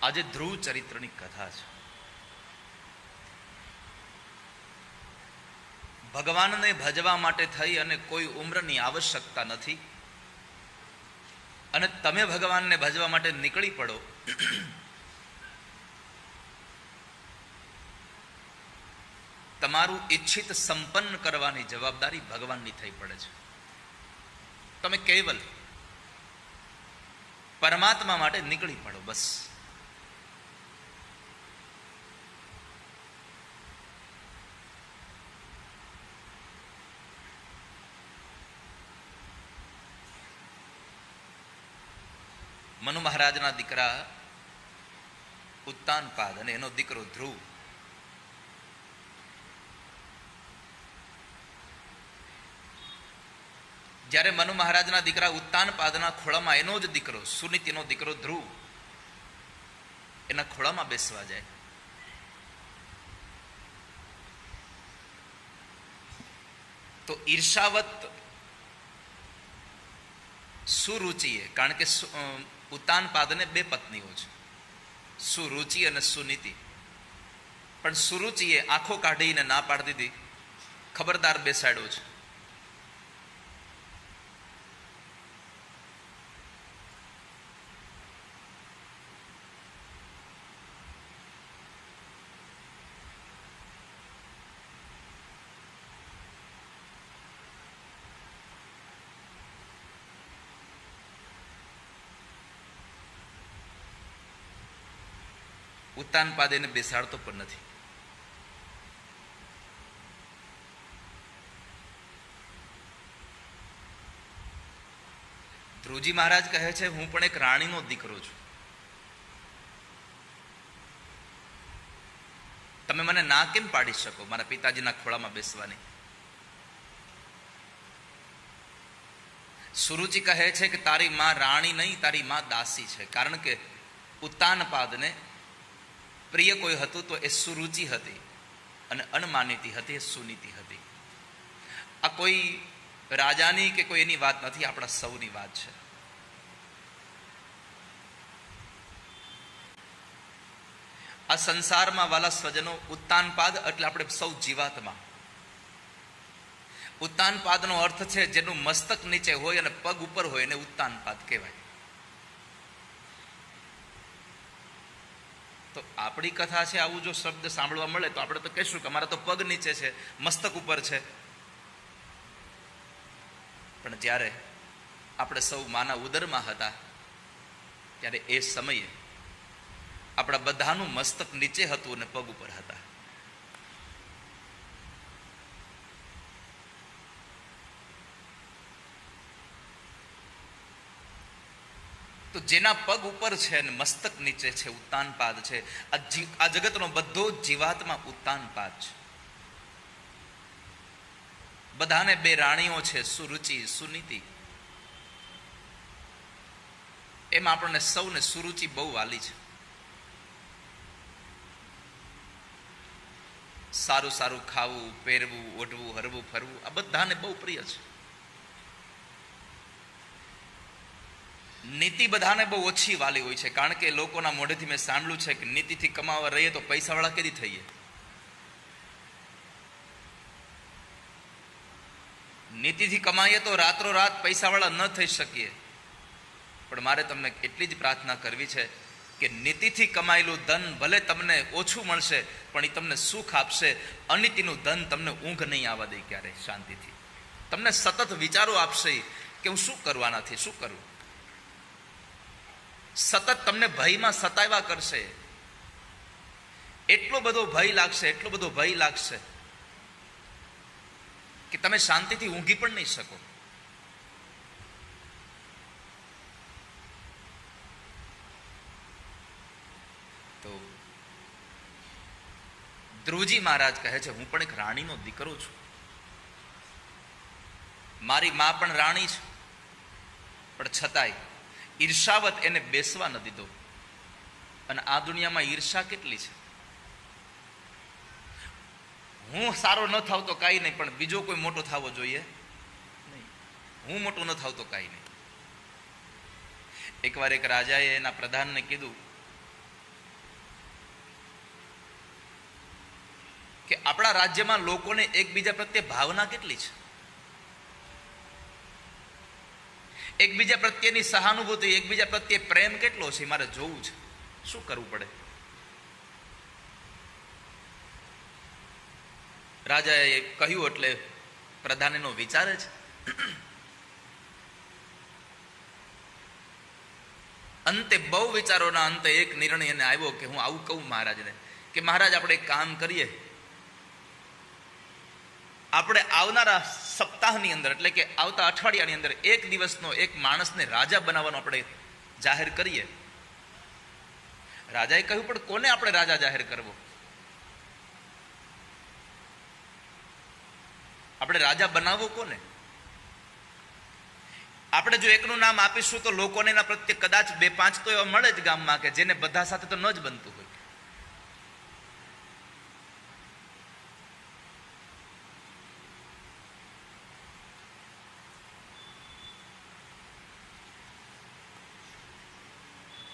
આજે ધ્રુવ ચરિત્રની કથા છે. ભગવાનને ભજવા માટે થઈ અને કોઈ ઉંમરની આવશ્યકતા નથી, અને તમે ભગવાનને ભજવા માટે નીકળી પડો તમારું ઈચ્છિત સંપન્ન કરવાની જવાબદારી ભગવાનની થઈ પડે છે. તમે કેવલ પરમાત્મા માટે નીકળી પડો બસ. મનુ મહારાજના દીકરા ઉત્તાનપાદ અને એનો દીકરો ધ્રુવ જ્યારે મનુ મહારાજના દીકરા ઉત્તાનપાદના ખોળામાં એનો જ દીકરો સુનીતિનો દીકરો ધ્રુવ એના ખોળામાં બેસવા જાય, તો ઈર્ષાવત સુરુચિએ, કારણ કે ઉત્તાનપાદને બે પત્નીઓ છે, સુરુચિ અને સુનીતિ, પણ સુરુચિએ આંખો કાઢીને ના પાડી દીધી, ખબરદાર બેસાડ્યો છે. ઉત્તાનપાદ એને બેસાડતો પણ નથી. ધ્રુવજી મહારાજ કહે છે, હું પણ એક રાણીનો દીકરો છું, તમે મને ના કેમ પાડી શકો મારા પિતાજીના ખોળામાં બેસવાની? સુરુચિ કહે છે કે તારી માં રાણી નહીં, તારી માં દાસી છે, કારણ કે ઉત્તાનપાદને પ્રિય કોઈ હતું તો એ સુરુચિ હતી, અને અણમાનિતી હતી એ સુનીતિ હતી. આ કોઈ રાજાની કે કોઈ એની વાત નથી, આપણા સૌની વાત છે. આ સંસારમાં વાલા સ્વજનો, ઉત્તાનપાદ એટલે આપણે સૌ જીવાત્મા. ઉત્તાનપાદનો અર્થ છે જેનું મસ્તક નીચે હોય અને પગ ઉપર હોય એને ઉત્તાનપાદ કહેવાય. તો આપણી કથા છે, આવું જો શબ્દ સાંભળવા મળે તો આપણે તો કહીશું કે અમારા તો પગ નીચે છે, મસ્તક ઉપર છે. પણ જ્યારે આપણે સૌ માના ઉદરમાં હતા ત્યારે એ સમયે આપણા બધાનું મસ્તક નીચે હતું અને પગ ઉપર હતા. તો જેના પગ ઉપર છે અને મસ્તક નીચે છે ઉત્તાનપાદ છે. આ જગતનો બધો જ જીવાત્મા ઉત્તાનપાદ છે. બધાને બે રાણીઓ છે, સુરુચિ સુનીતિ. એમાં આપણને સૌને સુરુચિ બહુ વાલી છે. સારું સારું ખાવું, પહેરવું, ઓઢવું, હરવું, ફરવું આ બધાને બહુ પ્રિય છે. નીતિ બધાને બહુ ઓછી વાલી હોય છે, કારણ કે લોકોના મોઢેથી મેં સાંભળ્યું છે કે નીતિથી કમાવા રહીએ તો પૈસાવાળા કેદી થઈએ. નીતિથી કમાઈએ તો રાતોરાત પૈસાવાળા ન થઈ શકીએ. પણ મારે તમને એટલી જ પ્રાર્થના કરવી છે કે નીતિથી કમાયેલું ધન ભલે તમને ઓછું મળશે પણ એ તમને સુખ આપશે. અનીતિનું ધન તમને ઊંઘ નહીં આવવા દે ક્યારે શાંતિથી. તમને સતત વિચારો આપશે કે હું શું કરવાનાથી શું કરું. સતત તમને ભયમાં સતાવ્યા કરશે. એટલો બધો ભય લાગશે, એટલો બધો ભય લાગશે કે તમે શાંતિથી ઊંઘી પણ નહીં શકો. તો ધ્રુવજી મહારાજ કહે છે, હું પણ એક રાણીનો દીકરો છું. મારી માં પણ રાણી છે, પણ છતાંય ઈર્ષાવત એને બેસવા ન દીધો. અને આ દુનિયામાં ઈર્ષા કેટલી છે. હું સારો ન થાવ તો કાંઈ નહીં, પણ બીજો કોઈ મોટો થવો જોઈએ નહીં. હું મોટો ન થાવ તો કાંઈ નહીં. એકવાર એક રાજાએ એના પ્રધાનને કીધું કે આપણા રાજ્યમાં લોકોને એકબીજા પ્રત્યે ભાવના કેટલી છે, એકબીજા પ્રત્યેની સહાનુભૂતિ, એકબીજા પ્રત્યે પ્રેમ કેટલો છે, મારે જોવું છે. શું કરવું પડે? રાજાએ કહ્યું એટલે પ્રધાન એનો વિચારે છે. અંતે બહુ વિચારોના અંતે એક નિર્ણય એને આવ્યો કે હું આવું કહું મહારાજને કે મહારાજ, આપણે એક કામ કરીએ, આપણે આવનારા સપ્તાહની અંદર એટલે કે આવતા અઠવાડિયાની અંદર એક દિવસનો એક માણસને રાજા બનાવવાનો આપણે જાહેર કરીએ. રાજાએ કહ્યું, પણ કોને આપણે રાજા જાહેર કરવો? આપણે રાજા બનાવવો કોને? આપણે જો એકનું નામ આપીશું તો લોકોને એના પ્રત્યે કદાચ 2-5 તો એવા મળે જ ગામમાં કે જેને બધા સાથે તો ન જ બનતું હોય.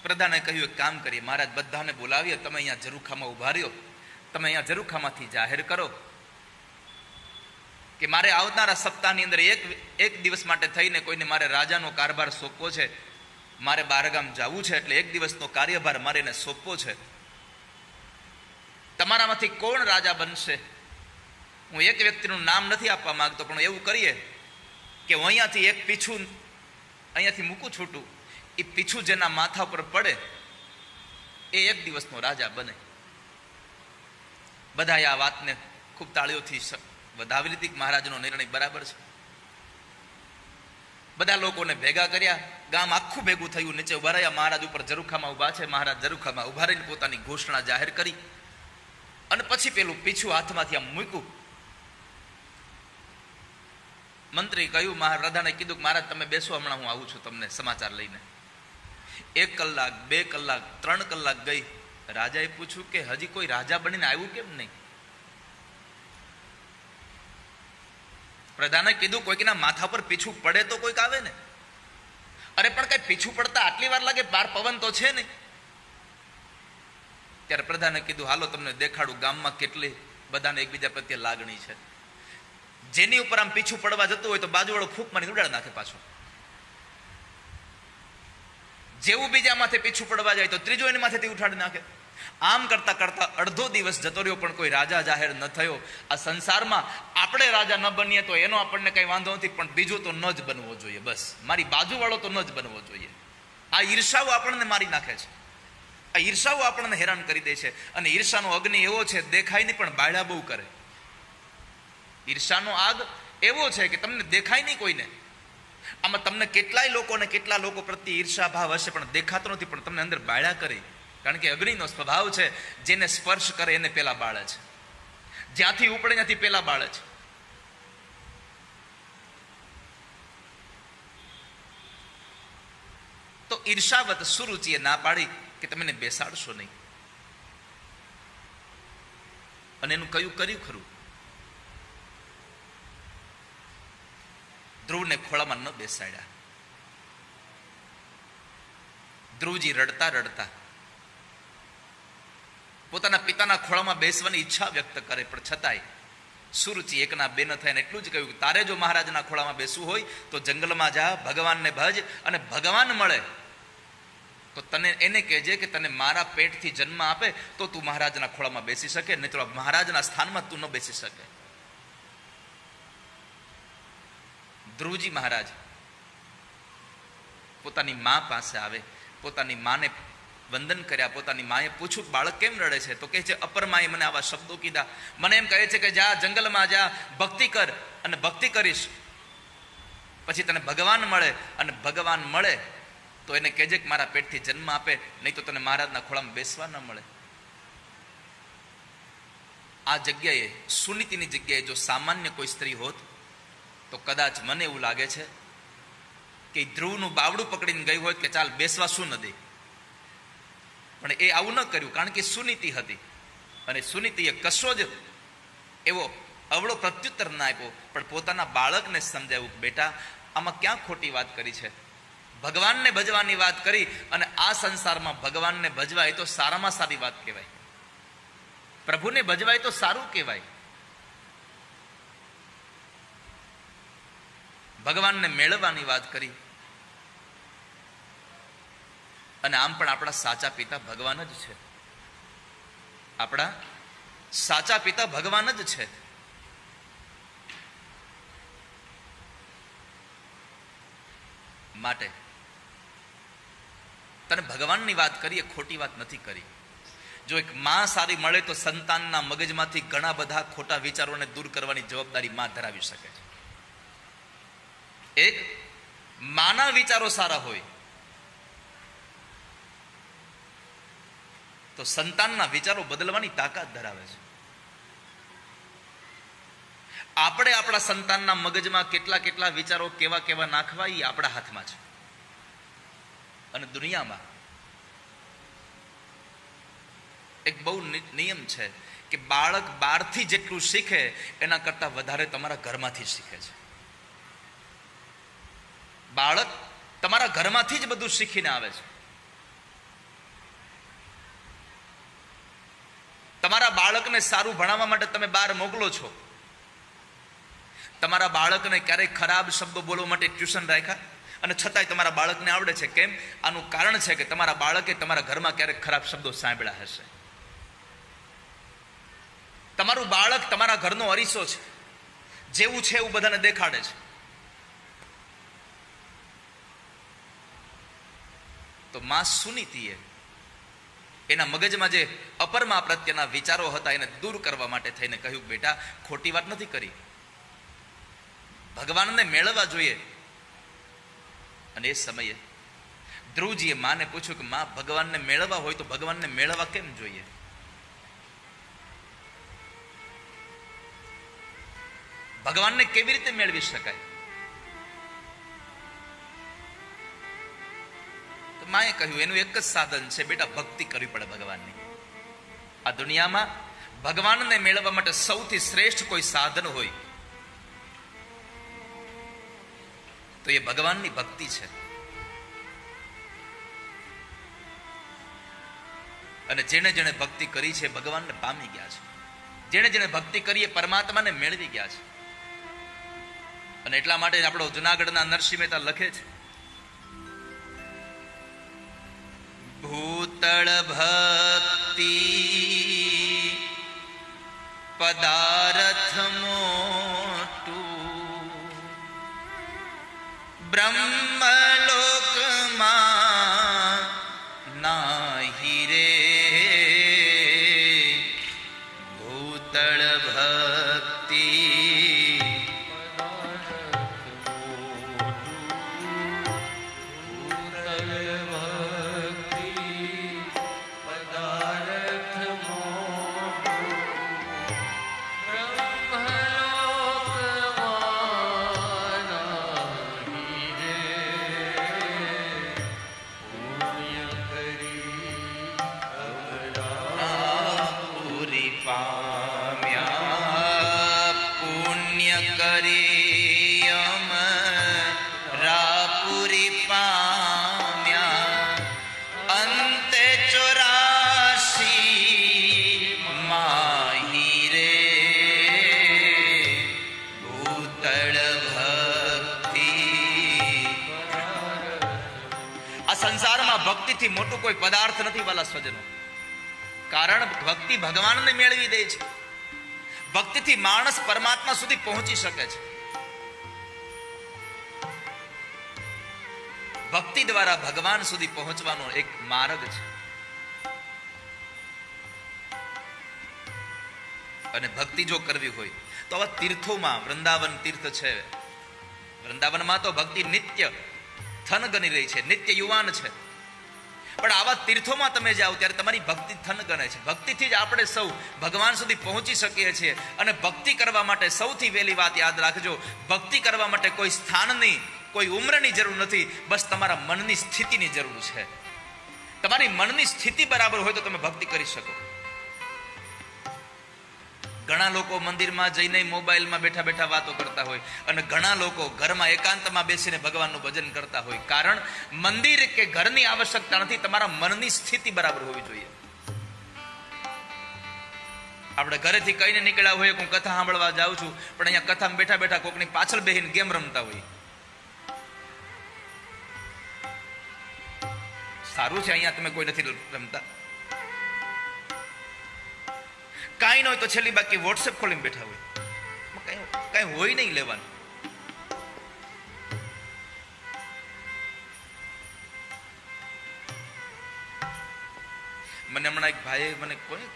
પ્રધાને કહ્યું, એક કામ કરીએ મહારાજ, બધાને બોલાવીએ, તમે અહીંયા ઝરૂખામાં ઉભા રહ્યો, તમે અહીંયા ઝરૂખામાંથી જાહેર કરો કે મારે આવનારા સપ્તાહની અંદર એક દિવસ માટે થઈને કોઈને મારે રાજાનો કારભાર સોંપવો છે, મારે બહારગામ જવું છે, એટલે એક દિવસનો કાર્યભાર મારે એને સોંપવો છે. તમારામાંથી કોણ રાજા બનશે? હું એક વ્યક્તિનું નામ નથી આપવા માંગતો, પણ એવું કરીએ કે હું અહીંયાથી એક પીછું અહીંયાથી મૂકું છૂટું, એ પીછું જેના માથા પર પડે એ એક દિવસનો રાજા બને. બધાએ આ વાતને ખૂબ તાળીઓથી વધાવી લીધી. મહારાજનો નિર્ણય બરાબર છે. બધા લોકોને ભેગા કર્યા, ગામ આખું ભેગું થયું, નીચે ઉભા રહ્યા. મહારાજ ઉપર ઝરૂખામાં ઉભા છે. મહારાજ ઝરૂખામાં ઉભા રહીને પોતાની ઘોષણા જાહેર કરી અને પછી પેલું પીછું હાથમાંથી આમ મૂક્યું. મંત્રી કહ્યું, પ્રધાને કીધું કે મહારાજ તમે બેસો, હમણાં હું આવું છું તમને સમાચાર લઈને. 1 કલાક, 2 કલાક, 3 કલાક ગઈ. રાજાએ પૂછ્યું કે હજી કોઈ રાજા બનીને આવ્યું કેમ નહીં? પ્રધાને કીધું, કોઈકના માથા પર પીછું પડે તો કોઈક આવે ને. અરે પણ કઈ પીછું પડતા આટલી વાર લાગે? બાર પવન તો છે ને. ત્યારે પ્રધાને કીધું, હાલો તમને દેખાડું ગામમાં કેટલી બધાને એકબીજા પ્રત્યે લાગણી છે. જેની ઉપર આમ પીછું પડવા જતું હોય તો બાજુવાળો ફૂંક મારી ઉડાડ નાખે પાછો. જેવું બીજા માથે પીછું પડવા જાય તો ત્રીજો એની માથેથી ઉઠાડી નાખે. આમ કરતા કરતા અડધો દિવસ જતો રહ્યો, પણ કોઈ રાજા જાહેર ન થયો. આ સંસારમાં આપણે રાજા ન બનીએ તો એનો આપણને કઈ વાંધો નથી, પણ બીજો તો ન જ બનવો જોઈએ. બસ મારી બાજુવાળો તો ન જ બનવો જોઈએ. આ ઈર્ષાઓ આપણને મારી નાખે છે. આ ઈર્ષાઓ આપણને હેરાન કરી દે છે. અને ઈર્ષાનો અગ્નિ એવો છે, દેખાય નહીં પણ બાળા બહુ કરે. ઈર્ષાનો આગ એવો છે કે તમને દેખાય નહીં કોઈને. આમાં તમને કેટલા લોકો પ્રત્યે ઈર્ષા ભાવ હશે પણ દેખાતો નથી, પણ તમને અંદર બાળા કરે. કારણ કે અગ્નિનો સ્વભાવ છે, જેને સ્પર્શ કરે એને પેલા બાળે છે, જ્યાંથી ઉપડે ત્યાંથી પેલા બાળે છે. તો ઈર્ષાવત સુરુચિએ ના પાડી કે તમે બેસાડશો નહીં. અને એનું કયું કર્યું ખરું? ધ્રુવને ખોળામાં ન બેસાડ્યા. ધ્રુવજી રડતા રડતા પોતાના પિતાના ખોળામાં બેસવાની ઈચ્છા વ્યક્ત કરે, પણ છતાંય સુરુચિ એકના બે ન થાય. એટલું જ કહ્યું કે તારે જો મહારાજના ખોળામાં બેસવું હોય તો જંગલમાં જા, ભગવાનને ભજ, અને ભગવાન મળે તો તને એને કહેજે કે તને મારા પેટથી જન્મ આપે તો તું મહારાજના ખોળામાં બેસી શકે, નહીં તો મહારાજના સ્થાનમાં તું ન બેસી શકે. ધ્રુવજી મહારાજ પોતાની મા પાસે આવે, પોતાની માને વંદન કર્યા. પોતાની માએ પૂછ્યું બાળક કેમ રડે છે? તો કહે છે અપર માએ મને આવા શબ્દો કીધા. મને એમ કહે છે કે જા જંગલમાં જા, ભક્તિ કર, અને ભક્તિ કરીશ પછી તને ભગવાન મળે, અને ભગવાન મળે તો એને કહેજે કે મારા પેટથી જન્મ આપે, નહીં તો તને મહારાજના ખોળામાં બેસવા ન મળે. આ જગ્યાએ, સુનીતિની જગ્યાએ જો સામાન્ય કોઈ સ્ત્રી હોત તો કદાચ મને એવું લાગે છે કે ધ્રુવનું બાવડું પકડીને ગયું હોય કે ચાલ બેસવા શું ન દે. પણ એ આવું ન કર્યું, કારણ કે સુનીતિ હતી. અને સુનીતિએ કશો જ એવો અવળો પ્રત્યુત્તર ના આપ્યો, પણ પોતાના બાળકને સમજાવ્યું, બેટા આમાં ક્યાં ખોટી વાત કરી છે? ભગવાનને ભજવાની વાત કરી, અને આ સંસારમાં ભગવાનને ભજવા એ તો સારામાં સારી વાત કહેવાય. પ્રભુને ભજવાય તો સારું કહેવાય. ભગવાનને મેળવવાની વાત કરી. અને આમ પણ આપણા સાચા પિતા ભગવાન જ છે. આપણા સાચા પિતા ભગવાન જ છે. માટે તને ભગવાનની વાત કરીએ, ખોટી વાત નથી કરી. જો એક માં સારી મળે તો સંતાનના મગજમાંથી ઘણા બધા ખોટા વિચારોને દૂર કરવાની જવાબદારી માં ધરાવી શકે છે. એક માના વિચારો સારા હોય તો સંતાનના વિચારો બદલવાની તાકાત ધરાવે છે. આપણે આપણા સંતાનના મગજમાં કેટલા કેટલા વિચારો કેવા કેવા નાખવા એ આપણા હાથમાં છે. અને દુનિયામાં એક બહુ નિયમ છે કે બાળક બહારથી જેટલું શીખે એના કરતા વધારે તમારા ઘરમાંથી શીખે છે. બાળક તમારા ઘરમાંથી જ બધું શીખીને આવે છે. તમારા બાળકને સારું ભણાવવા માટે તમે બહાર મોકલો છો. તમારા બાળકને ક્યારેક ખરાબ શબ્દો બોલવા માટે ટ્યુશન રાખ્યા અને છતાંય તમારા બાળકને આવડે છે. કેમ? આનું કારણ છે કે તમારા બાળકે તમારા ઘરમાં ક્યારેક ખરાબ શબ્દો સાંભળ્યા હશે. તમારું બાળક તમારા ઘરનો અરીસો છે. જેવું છે એવું બધાને દેખાડે છે. તો માં સુનીતિએ એના મગજમાં જે અપરમા પ્રત્યેના વિચારો હતા એને દૂર કરવા માટે થઈને કહ્યું, બેટા ખોટી વાત નથી કરી, ભગવાનને મેળવવા જોઈએ. અને એ સમયે ધ્રુવજીએ માને પૂછ્યું કે માં, ભગવાનને મેળવવા હોય તો ભગવાનને મેળવવા કેમ જોઈએ? ભગવાનને કેવી રીતે મેળવી શકાય? તો માએ કહ્યું, એનું એક જ સાધન છે બેટા, ભક્તિ કરવી પડે ભગવાનની. આ દુનિયામાં ભગવાનને મેળવવા માટે સૌથી શ્રેષ્ઠ કોઈ સાધન હોય તો એ ભગવાનની ભક્તિ છે. અને જેણે જેણે ભક્તિ કરી છે ભગવાનને પામી ગયા છે. જેણે જેણે ભક્તિ કરી એ પરમાત્માને મેળવી ગયા છે. અને એટલા માટે આપણો જુનાગઢના નરસિંહ મહેતા લખે છે, ભૂતળ ભક્તિ પદાર્થ મોટું, બ્રહ્મલોકમાં નાહી રે. ભૂતળ ભક્તિ ભક્તિથી મોટું કોઈ પદાર્થ નથી વાલા સ્વજનો. કારણ ભક્તિ ભગવાનને મેળવી દે છે. ભક્તિથી માણસ પરમાત્મા સુધી પહોંચી શકે છે. ભક્તિ દ્વારા ભગવાન સુધી પહોંચવાનો એક માર્ગ છે. અને ભક્તિ જો કરવી હોય તો આવા તીર્થોમાં, વૃંદાવન તીર્થ છે, વૃંદાવનમાં તો ભક્તિ નિત્ય થન ગણી રહી છે, નિત્ય યુવાન છે. પણ આવા તીર્થોમાં તમે જાઓ ત્યારે તમારી ભક્તિ થન ગણે છે. ભક્તિથી જ આપણે સૌ ભગવાન સુધી પહોંચી શકીએ છીએ. અને ભક્તિ કરવા માટે સૌથી પહેલી વાત યાદ રાખજો, ભક્તિ કરવા માટે કોઈ સ્થાનની, કોઈ ઉંમરની જરૂર નથી, બસ તમારા મનની સ્થિતિની જરૂર છે. તમારી મનની સ્થિતિ બરાબર હોય તો તમે ભક્તિ કરી શકો. ઘણા લોકો મંદિરમાં જઈને મોબાઈલમાં બેઠા બેઠા વાતો કરતા હોય અને ઘણા લોકો ઘરમાં એકાંતમાં બેસીને ભગવાનનું ભજન કરતા હોય. કારણ મંદિર કે ઘરની આવશ્યકતા નથી, તમારા મનની સ્થિતિ બરાબર હોવી જોઈએ. આપણે ઘરેથી કઈને નીકળ્યા હોય, હું કથા સાંભળવા જાઉં છું, પણ અહીંયા કથામાં બેઠા બેઠા કોકની પાછળ બેહીને ગેમ રમતા હોય. સારું છે, અહીંયા તમે કોઈ નથી રમતા. કાંઈ ન હોય તો છેલ્લી બાકી વોટ્સએપ ખોલીને બેઠા હોય, કઈ હોય નહીં લેવાનું. મને હમણાં એક ભાઈ મને કોઈ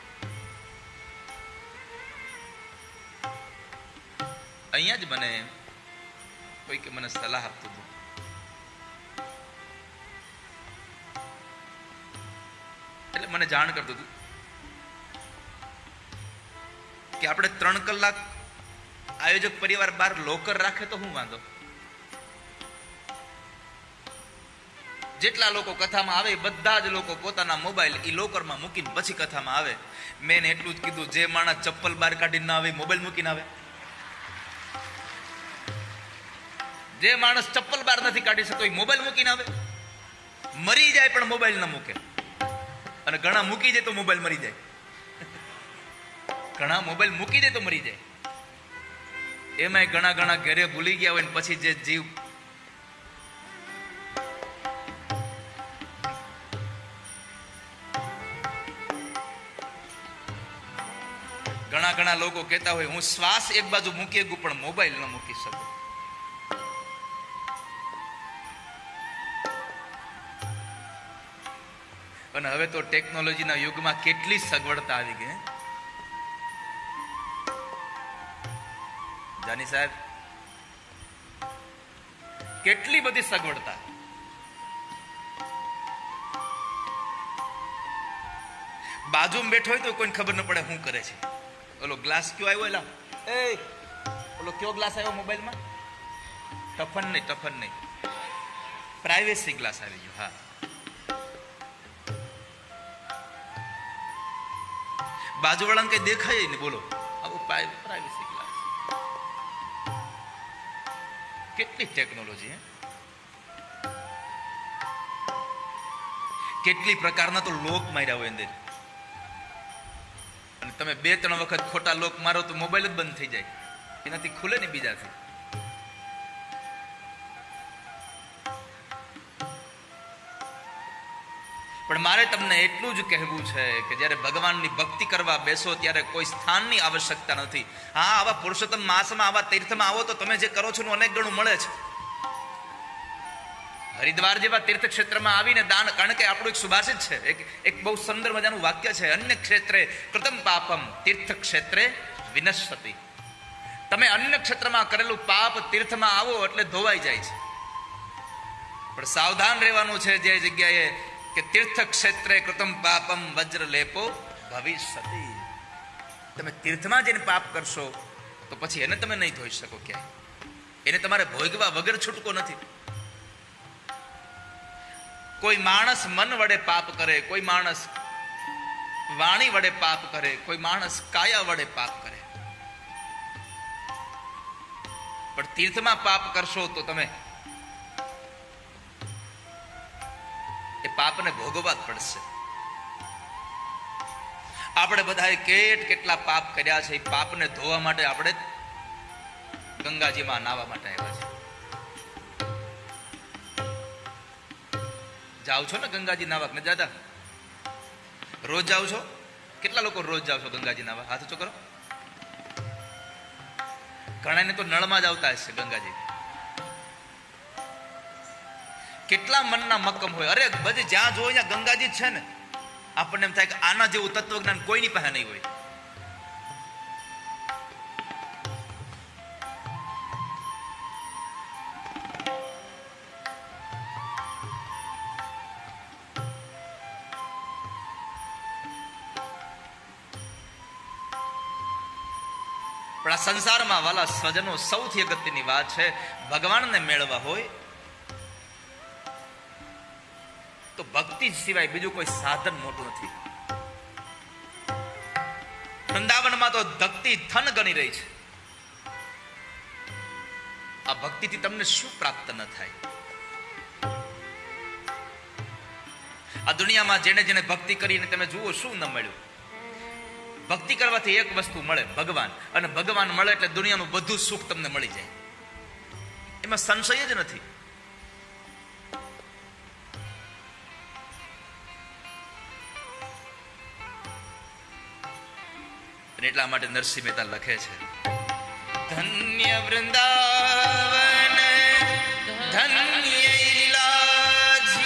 અહીંયા જ મને કોઈ કે મને સલાહ આપતું હતું. એટલે મને જાણ કરતું હતું કે આપણે 3 કલાક આયોજક પરિવાર બહાર લોકર રાખે તો શું વાંધો? જેટલા લોકો કથામાં આવે બધા જ લોકો પોતાના મોબાઈલ ઈ લોકરમાં મૂકીને પછી કથામાં આવે. મેં એટલું જ કીધું, જે માણસ ચપ્પલ બહાર કાઢીને ના આવે મોબાઈલ મૂકીને આવે. જે માણસ ચપ્પલ બહાર નથી કાઢી શકતો એ મોબાઈલ મૂકીને આવે. મરી જાય પણ મોબાઈલ ના મૂકે. અને ઘણા મૂકી જાય તો મોબાઈલ મરી જાય. ઘણા મોબાઈલ મૂકી દે તો મરી જાય. એમાંય ઘણા ઘરે ભૂલી ગયા હોય ને પછી જે જીવ ઘણા લોકો કહેતા હોય હું શ્વાસ એક બાજુ મૂકી શકું પણ મોબાઈલ ન મૂકી શકું. અને હવે તો ટેકનોલોજીના યુગમાં કેટલી સગવડતા આવી ગઈ. જાની સાહેબ, કેટલી બધી સગવડતા. બાજુમાં બેઠો હોય તો કોઈને ખબર ન પડે શું કરે છે. ઓલો ગ્લાસ કયો આવ્યો, એલા ઓલો કયો ગ્લાસ આવ્યો મોબાઈલમાં? ટફન નહીં, પ્રાઇવેસી ગ્લાસ આવી ગયો. હા, બાજુવાળાને કઈ દેખાય નહીં. બોલો, આવું પ્રાઇવેસી ગ્લાસ. કેટલી ટેકનોલોજી હે! કેટલી પ્રકારના તો લોક માર્યા હોય અંદર. અને તમે 2-3 વખત ખોટા લોક મારો તો મોબાઈલ જ બંધ થઈ જાય, એનાથી ખુલે ને બીજાથી. પણ મારે તમને એટલું જ કહેવું છે કે જ્યારે ભગવાનની ભક્તિ કરવા બેસો ત્યારે કોઈ સ્થાનની આવશ્યકતા નથી. હા, આવા પુરુષોત્તમ માસમાં આવા તીર્થમાં આવો તો તમે જે કરો છો અનેક ગણું મળે છે. હરિદ્વાર જેવા તીર્થ ક્ષેત્રમાં આવીને દાન, કારણ કે આપણું એક સુભાષિત છે, એક બહુ સુંદર મજાનું વાક્ય છે, અન્ય ક્ષેત્રે કૃતમ પાપમ તીર્થ ક્ષેત્રે વિનશ્યતિ. તમે અન્ય ક્ષેત્રમાં કરેલું પાપ તીર્થમાં આવો એટલે ધોવાઈ જાય છે. પણ સાવધાન રહેવાનું છે જે જગ્યાએ કે તીર્થ ક્ષેત્રે કૃતમ પાપમ વજ્ર લેપો ભવિષ્યતિ. તમે તીર્થમાં જઈને પાપ કરશો તો પછી એને તમે નહીં ધોઈ શકો ક્યાંય. એને તમારે ભોગવા વગર છૂટકો નથી. કોઈ માણસ મન વડે પાપ કરે, કોઈ માણસ વાણી વડે પાપ કરે, કોઈ માણસ કાયા વડે પાપ કરે, પણ તીર્થમાં પાપ કરશો તો તમે એ પાપને ભોગવવા જ પડશે. આપણે બધાએ કેટલા પાપ કર્યા છે. એ પાપને ધોવા માટે આપણે ગંગાજીમાં નાહવા માટે આવ્યા છે. જાઓ છો ને ગંગાજી નાહવા ને દાદા? રોજ જાઓ છો? કેટલા લોકો રોજ જાઓ છો ગંગાજી નાહવા? હાથ ઊંચો કરો. ઘણાને તો નળમાં જ આવતા હશે ગંગાજી. કેટલા મનના મક્કમ હોય. અરે બધે જ્યાં જોવો ત્યાં ગંગાજી જ છે ને. આપણને એમ થાય કે આના જેવું તત્વજ્ઞાન કોઈની પાસે નહીં હોય. પણ આ સંસારમાં વાલા સ્વજનો સૌથી અગત્યની વાત છે, ભગવાનને મેળવવા હોય તો ભક્તિ સિવાય બીજું કોઈ સાધન મોટું નથી. વૃંદાવનમાં તો ભક્તિ ધન ગણી રહી છે. આ ભક્તિથી તમને શું પ્રાપ્ત ન થાય? આ દુનિયામાં જેને જેને ભક્તિ કરીને તમે જુઓ શું ન મળ્યું. ભક્તિ કરવાથી એક વસ્તુ મળે, ભગવાન. અને ભગવાન મળે એટલે દુનિયાનું બધું સુખ તમને મળી જાય, એમાં સંશય જ નથી. એટલા માટે નરસિંહ મહેતા લખે છે, ધન્ય વૃંદાવન ધન્ય લીલાજી,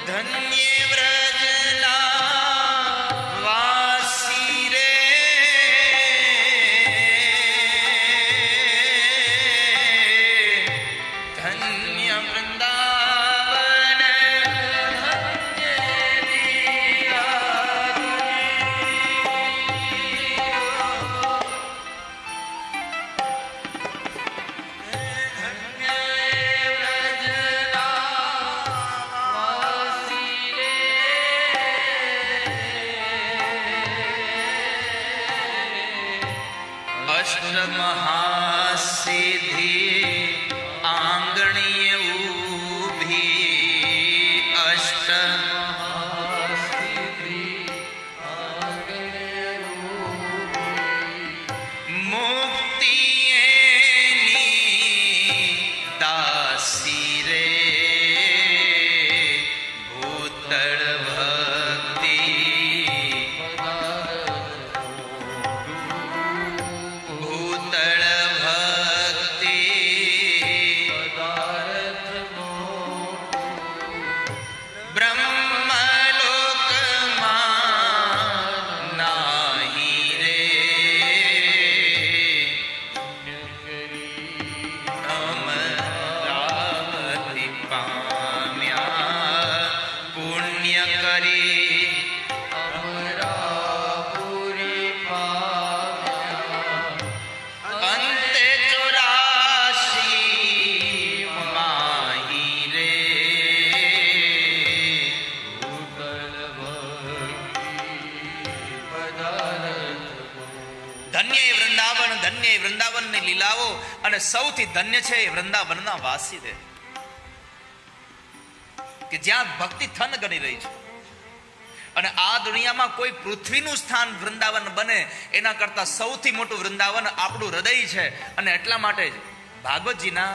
ધન્ય વ્રજના વાસી રે, ધન્ય વૃંદાવન ધન્ય મહાસિદ્ધિ આંગણીએ ઊભી, અષ્ટ મુક્તિ એની દાસી રે, ભૂતળ ભક્તિ વૃંદાવનની લીલાઓ, અને સૌથી ધન્ય છે એ વૃંદાવનના વાસી રે, કે જ્યાં ભક્તિ થન ગણી રહી છે. અને આ દુનિયામાં કોઈ પૃથ્વીનું સ્થાન વૃંદાવન બને એના કરતા સૌથી મોટું વૃંદાવન આપણું હૃદય છે. અને એટલા માટે જ ભાગવતજીના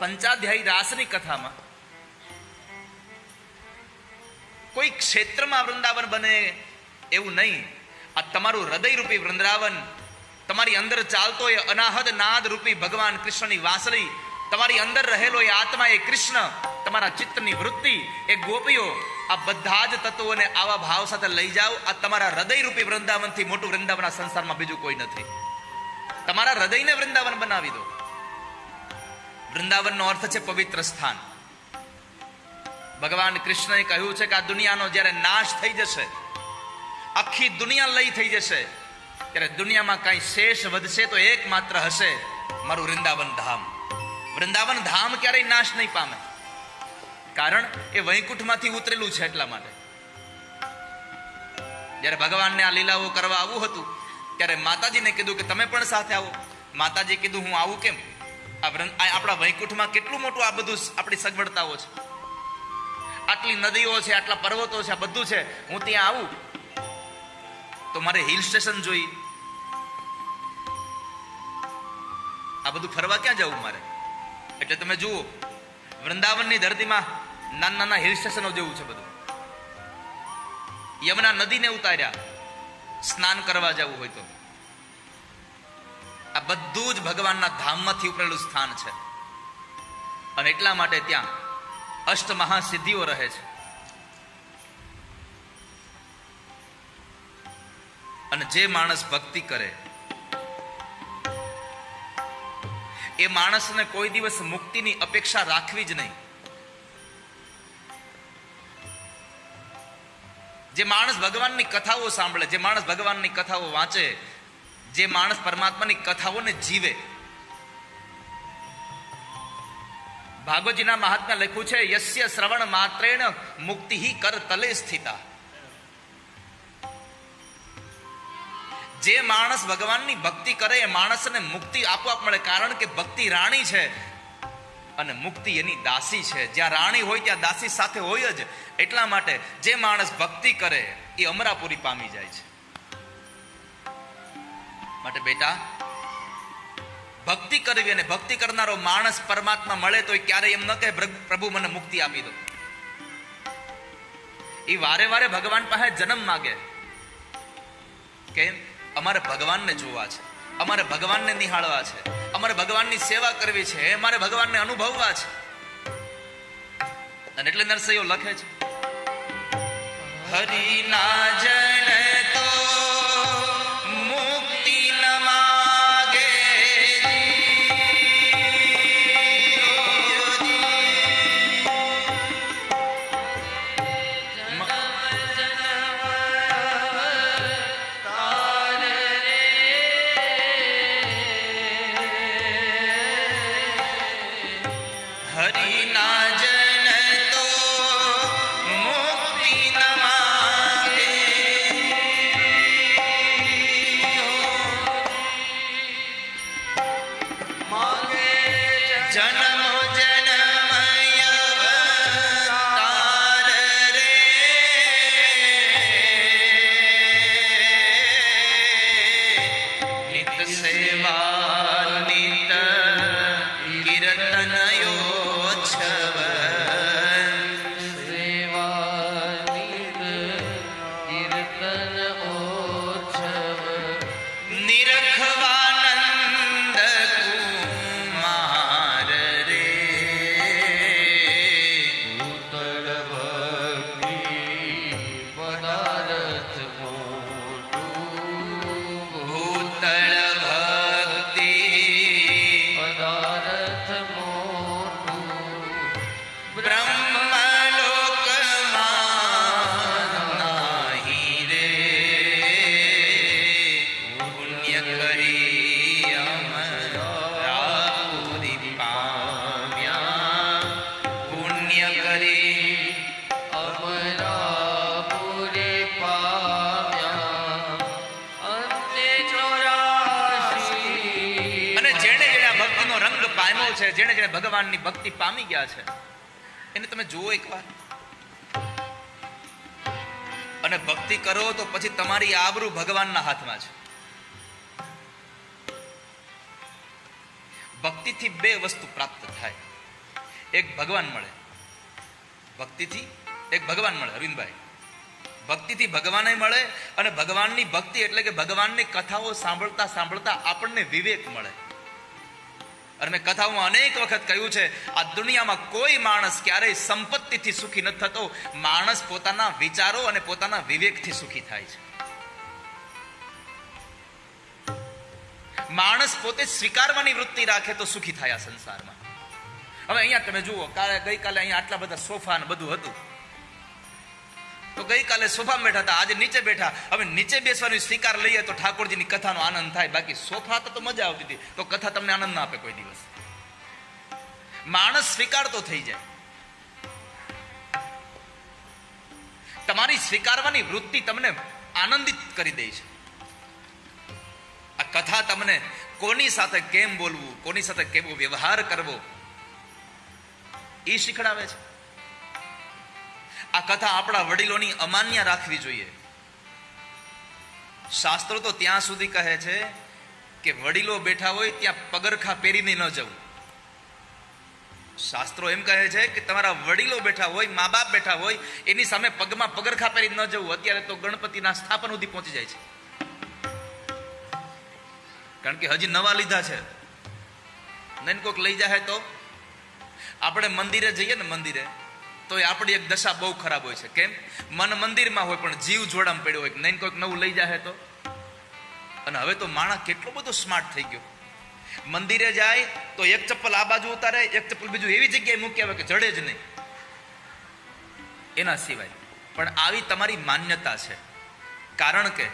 પંચાધ્યાયી રાસની કથામાં કોઈ ક્ષેત્રમાં વૃંદાવન બને એવું નહીં, આ તમારું હૃદય રૂપી વૃંદાવન, તમારી અંદર ચાલતો એ અનાહદ નાદ રૂપી ભગવાન કૃષ્ણની વાંસળી, તમારી અંદર રહેલો એ આત્મા એ કૃષ્ણ, તમારા ચિત્તની વૃત્તિ એ ગોપીઓ, આ બધા જ તત્વોને આવા ભાવ સાથે લઈ જાઓ. આ તમારા હૃદય રૂપી વૃંદાવનથી મોટું વૃંદાવન આ સંસારમાં બીજું કોઈ નથી. તમારા હૃદયને વૃંદાવન બનાવી દો. વૃંદાવનનો અર્થ છે પવિત્ર સ્થાન. ભગવાન કૃષ્ણએ કહ્યું છે કે આ દુનિયાનો જ્યારે નાશ થઈ જશે, આખી દુનિયા લઈ થઈ જશે, ત્યારે દુનિયામાં કઈ શેષ વધશે તો એકમાત્ર હશે મારું વૃંદાવન ધામ. વૃંદાવન ધામ ક્યારેય નાશ નહીં પામે, કારણ એ વૈકુંઠમાંથી ઉતરેલું છે. એટલા માટે જ્યારે ભગવાનને આ લીલાઓ કરવા આવવું હતું ત્યારે માતાજીને કીધું કે તમે પણ સાથે આવો. માતાજી કીધું હું આવું કેમ? આપણા વૈકુંઠમાં કેટલું મોટું આ બધું આપણી સગવડતાઓ છે, આટલી નદીઓ છે, આટલા પર્વતો છે, આ બધું છે. હું ત્યાં આવું તો મારે હિલ સ્ટેશન જોઈ, આ બધું ફરવા ક્યાં જવું મારે? એટલે તમે જુઓ, વૃંદાવનની ધરતીમાં નાના નાના હિલ સ્ટેશનો જેવું છે બધું. યમુના નદીને ઉતાર્યા સ્નાન કરવા જવું હોય તો. આ બધું જ ભગવાનના ધામમાંથી ઉપરેલું સ્થાન છે. અને એટલા માટે ત્યાં અષ્ટ મહાસિદ્ધિઓ રહે છે. અને જે માણસ ભક્તિ કરે એ માણસને કોઈ દિવસ મુક્તિની અપેક્ષા રાખવી જ નહીં. જે માણસ ભગવાનની કથાઓ સાંભળે, જે માણસ ભગવાનની કથાઓ વાંચે, જે માણસ પરમાત્માની કથાઓને જીવે. ભાગવતજીના મહાત્મ્ય લખ્યું છે, યસ્ય શ્રવણ માત્રેણ મુક્તિ કર તલે સ્થિતા. જે માણસ ભગવાનની ભક્તિ કરે એ માણસને મુક્તિ આપોઆપ મળે, કારણ કે ભક્તિ રાણી છે. અને મુક્તિ એની દાસી છે. જ્યાં રાણી હોય ત્યાં દાસી સાથે હોય જ. એટલા માટે જે માણસ ભક્તિ કરે એ અમરાપુરી પામી જાય છે. માટે બેટા, ભક્તિ કરવી અને ભક્તિ કરનારો માણસ પરમાત્મા મળે તો ક્યારેય એમ ન કહે પ્રભુ મને મુક્તિ આપી દો. એ વારે વારે ભગવાન પાસે જન્મ માગે. કેમ? અમારે ભગવાનને જોવા છે, અમારે ભગવાનને નિહાળવા છે, અમારે ભગવાનની સેવા કરવી છે, અમારે ભગવાનને અનુભવવા છે. અને એટલે નરસૈયો લખે છે, હરિના જન તો મુક્તિ ન માગે, હરિના જન તો મુક્તિ ન માગે, જન્મો જન્મય અવતાર રે, નિત સેવા નિત કીર્તનયો છવ, નિરખવાનંદ કુમાર રે, ભૂતળ ભક્તિ બ્રહ્મલોકમાં નાહી રે, પુણ્ય કરી અમરાપુરી પામ્યા, પુણ્ય કરી. અને જેણે જેણે આ ભક્તિનો રંગ પામ્યો છે, જેણે જેણે ભગવાનની ભક્તિ પામી ગયા છે, એને તમે જુઓ એકવાર. અને ભક્તિ કરો તો પછી તમારી આબરૂ ભગવાનના હાથમાં છે. ભક્તિથી બે વસ્તુ પ્રાપ્ત થાય. એક ભગવાન મળે, ભક્તિથી એક ભગવાન મળે. અરવિંદભાઈ, ભક્તિથી ભગવાન મળે, અને ભગવાનની ભક્તિ એટલે કે ભગવાનની કથાઓ સાંભળતા સાંભળતા આપણને વિવેક મળે. અને મેં કથાઓમાં અનેક વખત કહ્યું છે, આ દુનિયામાં કોઈ માણસ ક્યારેય સંપત્તિથી સુખી નથી થતો. માણસ પોતાના વિચારો અને પોતાના વિવેકથી સુખી થાય છે. માણસ પોતે સ્વીકારવાની વૃત્તિ રાખે તો સુખી થાય આ સંસારમાં. હવે અહીંયા તમે જુઓ, ગઈકાલે અહીંયા આટલા બધા સોફા ને બધું હતું, તો ગઈકાલે સોફામાં બેઠા હતા, આજે નીચે બેઠા. હવે નીચે બેસવાનો સ્વીકાર લઈએ તો ઠાકોરજીની કથાનો આનંદ થાય. બાકી સોફા તો મજા આવતી હતી, તો કથા તમને આનંદ ના આપે કોઈ દિવસ. માણસ સ્વીકારતો થઈ જાય. તમારી સ્વીકારવાની વૃત્તિ તમને આનંદિત કરી દે છે. આ કથા તમને કોની સાથે કેમ બોલવું, કોની સાથે કેવો વ્યવહાર કરવો, એ શીખડાવે છે. આ કથા આપણા વડીલોની અમાન્ય રાખવી જોઈએ. શાસ્ત્રો તો ત્યાં સુધી કહે છે કે વડીલો બેઠા હોય ત્યાં પગરખા પહેરીને ન જવું. શાસ્ત્રો એમ કહે છે કે તમારા વડીલો બેઠા હોય, મા બાપ બેઠા હોય, એની સામે પગમાં પગરખા પહેરી ન જવું. અત્યારે તો ગણપતિના સ્થાપન સુધી પહોંચી જાય છે, કારણ કે હજી નવા લીધા છે. નહીં કોઈક લઈ જાય તો આપણે મંદિરે જઈએ ને, મંદિરે તો આપણી એક દશા બહુ ખરાબ હોય છે. કેમ? મન મંદિરમાં હોય પણ જીવ જોડામાં પડ્યો હોય. નહીં કોઈક નવું લઈ જાય તો. અને હવે તો માણસ કેટલો બધો સ્માર્ટ થઈ ગયો. મંદિરે જાય તો એક ચપ્પલ આ બાજુ ઉતારે, એક ચપ્પલ બીજું એવી જગ્યાએ મૂકી આવે કે જડે જ નહીં એના સિવાય. પણ આવી તમારી માન્યતા છે. કારણ કે